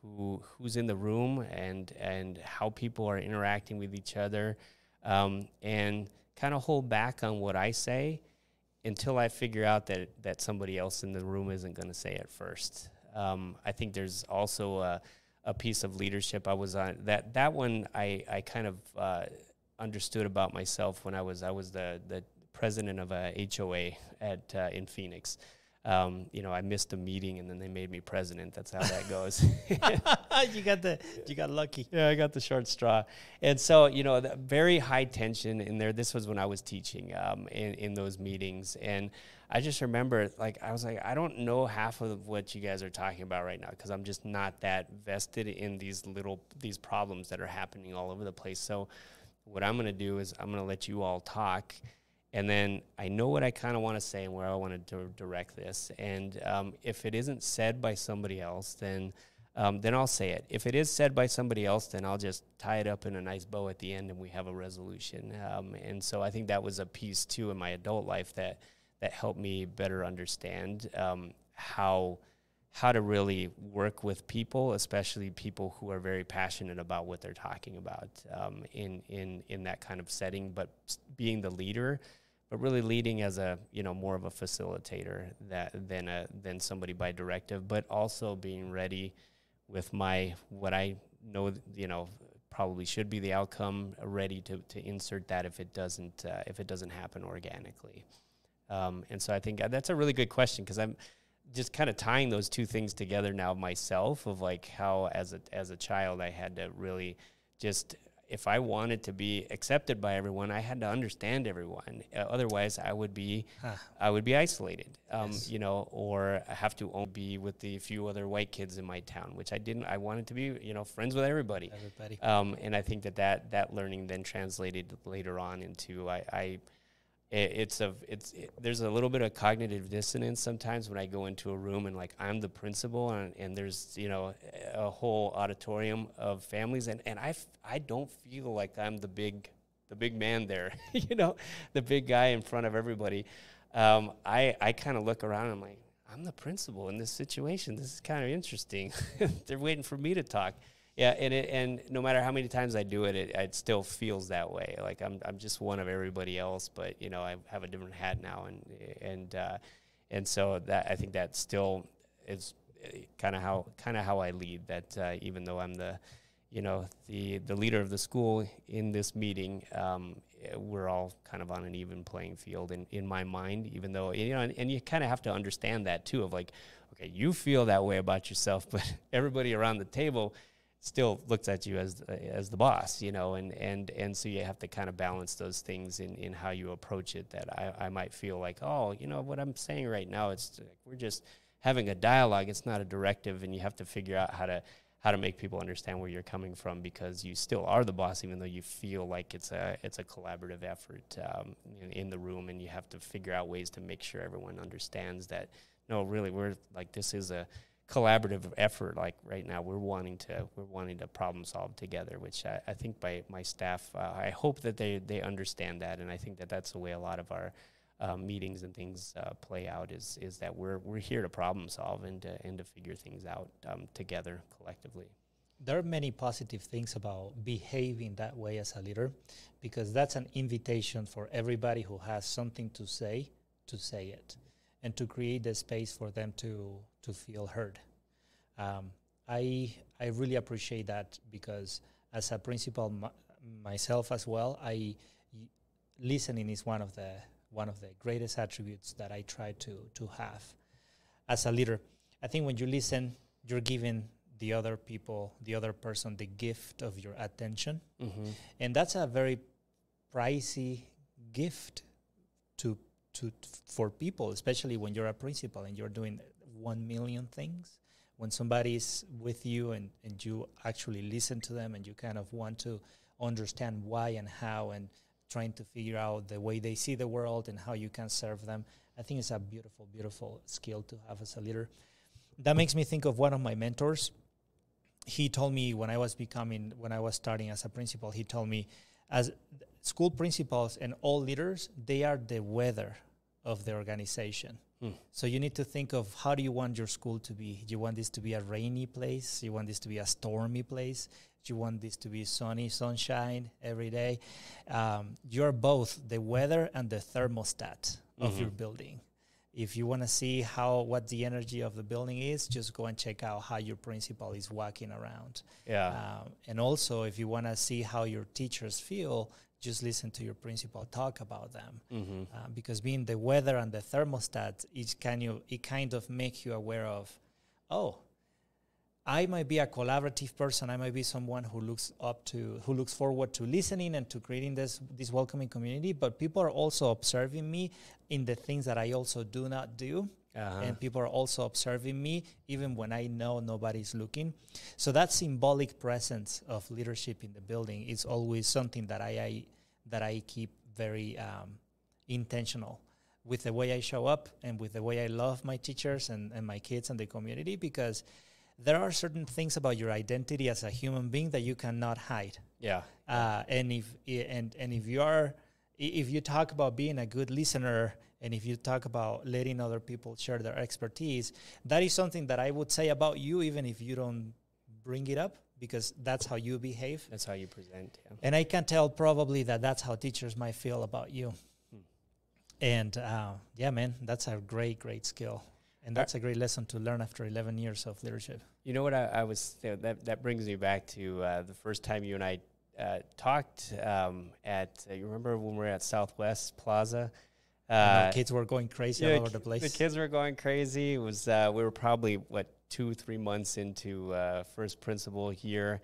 who's in the room and how people are interacting with each other, and kind of hold back on what I say until I figure out that somebody else in the room isn't going to say it first. I think there's also a piece of leadership I was on that one I kind of understood about myself when I was the president of a HOA in Phoenix. I missed a meeting and then they made me president. That's how that goes. You got lucky. Yeah, I got the short straw. And so, the very high tension in there. This was when I was teaching in those meetings. And I just remember, I was like, I don't know half of what you guys are talking about right now because I'm just not that vested in these problems that are happening all over the place. So what I'm going to do is I'm going to let you all talk. And then I know what I kind of want to say and where I want to direct this. And if it isn't said by somebody else, then I'll say it. If it is said by somebody else, then I'll just tie it up in a nice bow at the end and we have a resolution. And so I think that was a piece, too, in my adult life that helped me better understand how to really work with people, especially people who are very passionate about what they're talking about in that kind of setting, but being the leader, but really leading as a, more of a facilitator than somebody by directive, but also being ready with what I know, probably should be the outcome, ready to insert that if it doesn't happen organically. And so I think that's a really good question because I'm just kind of tying those two things together now myself of how as a child I had to really just, if I wanted to be accepted by everyone, I had to understand everyone. Otherwise I would be isolated, yes. Or have to only be with the few other white kids in my town, which I didn't. I wanted to be, friends with everybody. And I think that learning then translated later on into there's a little bit of cognitive dissonance sometimes when I go into a room and I'm the principal and there's a whole auditorium of families and I don't feel like I'm the big man there, the big guy in front of everybody. I kind of look around and I'm like, I'm the principal in this situation. This is kind of interesting. They're waiting for me to talk. Yeah, and no matter how many times I do it, it still feels that way. Like I'm just one of everybody else, but I have a different hat now, and so that I think that still is kind of how I lead. That even though I'm the leader of the school in this meeting, we're all kind of on an even playing field in my mind. Even though and you kind of have to understand that too. Of okay, you feel that way about yourself, but everybody around the table still looks at you as the boss, and so you have to kind of balance those things in how you approach it. That I might feel like, what I'm saying right now, it's we're just having a dialogue. It's not a directive, and you have to figure out how to make people understand where you're coming from because you still are the boss, even though you feel like it's a collaborative effort in the room, and you have to figure out ways to make sure everyone understands that. No, really, we're this is a collaborative effort. Right now we're wanting to problem solve together, which I think by my staff, I hope that they understand that. And I think that's the way a lot of our meetings and things play out is that we're here to problem solve and to figure things out together collectively. There are many positive things about behaving that way as a leader, because that's an invitation for everybody who has something to say it, and to create the space for them to feel heard. I really appreciate that, because as a principal myself as well, listening is one of the greatest attributes that I try to have as a leader. I think when you listen, you're giving the other person the gift of your attention. Mm-hmm. And that's a very pricey gift for people, especially when you're a principal and you're doing 1 million things. When somebody is with you and you actually listen to them and you kind of want to understand why and how, and trying to figure out the way they see the world and how you can serve them, I think it's a beautiful, beautiful skill to have as a leader. That makes me think of one of my mentors. He told me when I was starting as a principal, he told me, as school principals and all leaders, they are the weather of the organization. So you need to think of, how do you want your school to be? Do you want this to be a rainy place? Do you want this to be a stormy place? Do you want this to be sunshine every day? You're both the weather and the thermostat of your building. If you want to see what the energy of the building is, just go and check out how your principal is walking around. Yeah. And also, if you want to see how your teachers feel, just listen to your principal talk about them. Because being the weather and the thermostat, it kind of makes you aware of, oh, I might be a collaborative person. I might be someone who looks forward to listening and to creating this welcoming community. But people are also observing me in the things that I also do not do. And people are also observing me even when I know nobody's looking. So that symbolic presence of leadership in the building is always something that I keep very intentional with the way I show up and with the way I love my teachers and my kids and the community, because there are certain things about your identity as a human being that you cannot hide. Yeah. And if you talk about being a good listener, and if you talk about letting other people share their expertise, that is something that I would say about you, even if you don't bring it up, because that's how you behave. That's how you present. Yeah. And I can tell probably that's how teachers might feel about you. And yeah, man, that's a great skill. And that's a great lesson to learn after 11 years of leadership. You know what I was that brings me back to the first time you and I talked at you remember when we were at Southwest Plaza? Kids were going crazy all over the place. The kids were going crazy. It was we were probably 2-3 months into first principal year.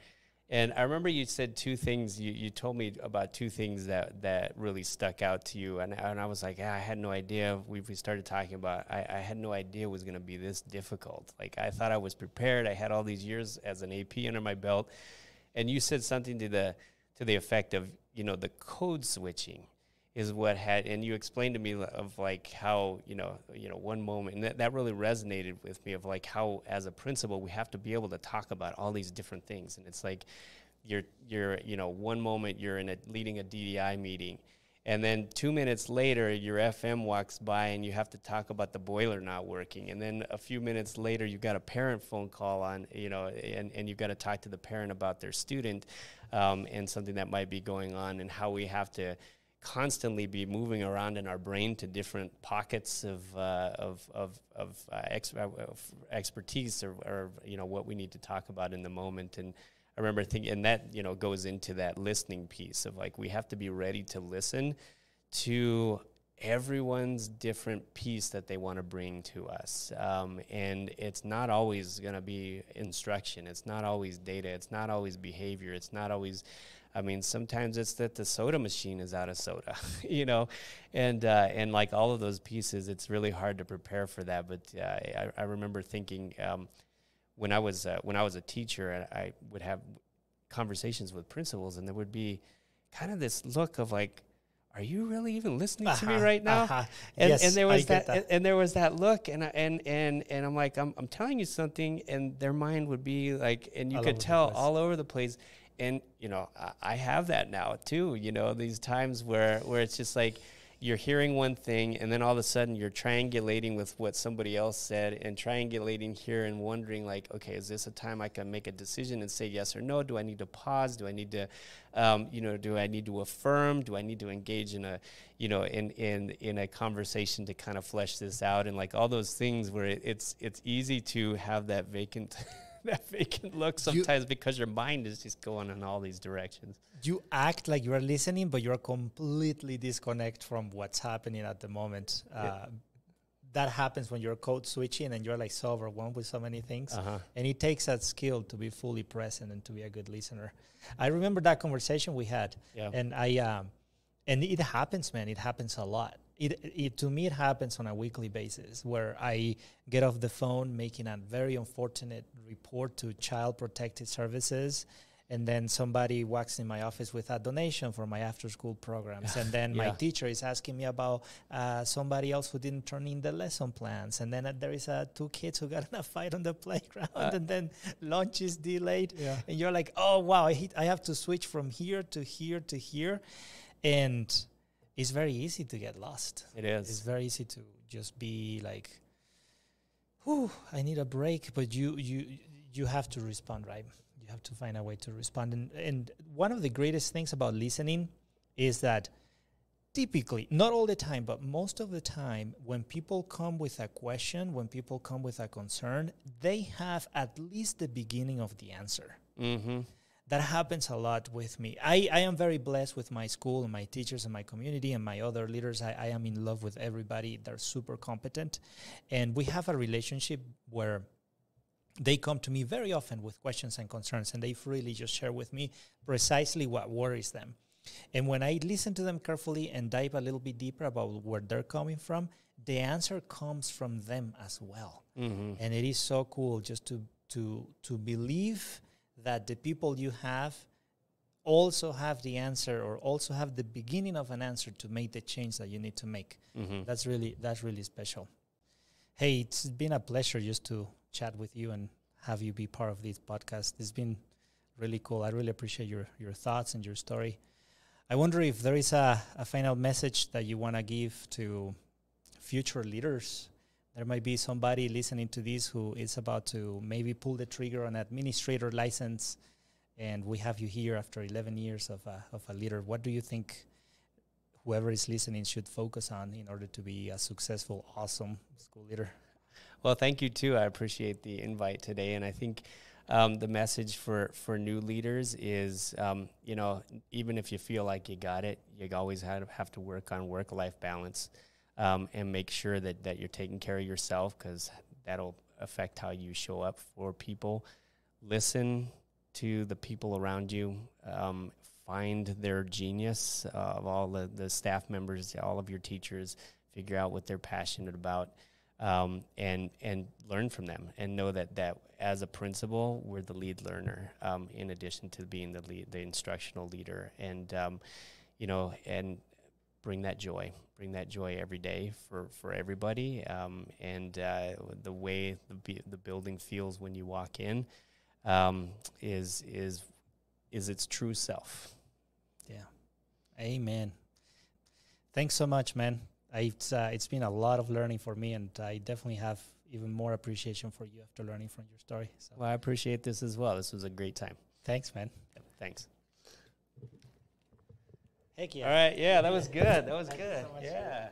And I remember you said two things. You told me about two things that really stuck out to you. And I was like, I had no idea. We started talking about, I had no idea it was going to be this difficult. Like, I thought I was prepared. I had all these years as an AP under my belt. And you said something to the effect of, the code switching is what had, and you explained to me of like how, one moment, and that really resonated with me of like how as a principal, we have to be able to talk about all these different things. And it's like, you're one moment you're leading a DDI meeting, and then 2 minutes later, your FM walks by and you have to talk about the boiler not working. And then a few minutes later, you've got a parent phone call on, and you've got to talk to the parent about their student and something that might be going on, and how we have to constantly be moving around in our brain to different pockets of expertise or what we need to talk about in the moment. And I remember thinking, and that goes into that listening piece of like, we have to be ready to listen to everyone's different piece that they want to bring to us. And it's not always going to be instruction. It's not always data. It's not always behavior. It's not always, sometimes it's that the soda machine is out of soda, and like all of those pieces, it's really hard to prepare for that. But I remember thinking when I was a teacher, I would have conversations with principals, and there would be kind of this look of like, are you really even listening to me right now? And, yes, and there was that. And there was that look, and I'm like, I'm telling you something, and their mind would be like, and you could tell all over the place. And I have that now too. These times where it's just like you're hearing one thing, and then all of a sudden you're triangulating with what somebody else said, and triangulating here and wondering like, okay, is this a time I can make a decision and say yes or no? Do I need to pause? Do I need to, do I need to affirm? Do I need to engage in a, in a conversation to kind of flesh this out? And like all those things where it's easy to have that vacant look sometimes because your mind is just going in all these directions. You act like you are listening, but you're completely disconnect from what's happening at the moment. That happens when you're code switching and you're like so overwhelmed with so many things. And it takes that skill to be fully present and to be a good listener. I remember that conversation we had, and and it happens, man. It happens a lot. To me, it happens on a weekly basis where I get off the phone making a very unfortunate report to Child Protective Services, and then somebody walks in my office with a donation for my after-school programs, and then my teacher is asking me about somebody else who didn't turn in the lesson plans, and then there is 2 kids who got in a fight on the playground, and then lunch is delayed, and you're like, oh, wow, I have to switch from here to here to here, and it's very easy to get lost. It is. It's very easy to just be like, "Whew, I need a break." But you have to respond, right? You have to find a way to respond. And one of the greatest things about listening is that typically, not all the time, but most of the time, when people come with a question, when people come with a concern, they have at least the beginning of the answer. that happens a lot with me. I am very blessed with my school and my teachers and my community and my other leaders. I am in love with everybody. They're super competent. And we have a relationship where they come to me very often with questions and concerns, and they freely just share with me precisely what worries them. And when I listen to them carefully and dive a little bit deeper about where they're coming from, the answer comes from them as well. Mm-hmm. And it is so cool just to believe that the people you have also have the answer, or also have the beginning of an answer to make the change that you need to make. Mm-hmm. That's really special. Hey, it's been a pleasure just to chat with you and have you be part of this podcast. It's been really cool. I really appreciate your thoughts and your story. I wonder if there is a final message that you want to give to future leaders. There might be somebody listening to this who is about to maybe pull the trigger on an administrator license, and we have you here after 11 years of a leader. What do you think whoever is listening should focus on in order to be a successful, awesome school leader? Well, thank you, too. I appreciate the invite today. And I think the message for new leaders is, even if you feel like you got it, you always have to work on work-life balance and make sure that you're taking care of yourself, because that'll affect how you show up for people. Listen to the people around you. Find their genius of all the staff members, all of your teachers. Figure out what they're passionate about. And learn from them, and know that as a principal, we're the lead learner, in addition to being the instructional leader, and and bring that joy every day for everybody, and the way the building feels when you walk in, is its true self. Yeah, amen. Thanks so much, man. It's been a lot of learning for me, and I definitely have even more appreciation for you after learning from your story. So. Well, I appreciate this as well. This was a great time. Thanks, man. Yep, thanks. Heck yeah. All right. Yeah, that was good. That was good. So yeah.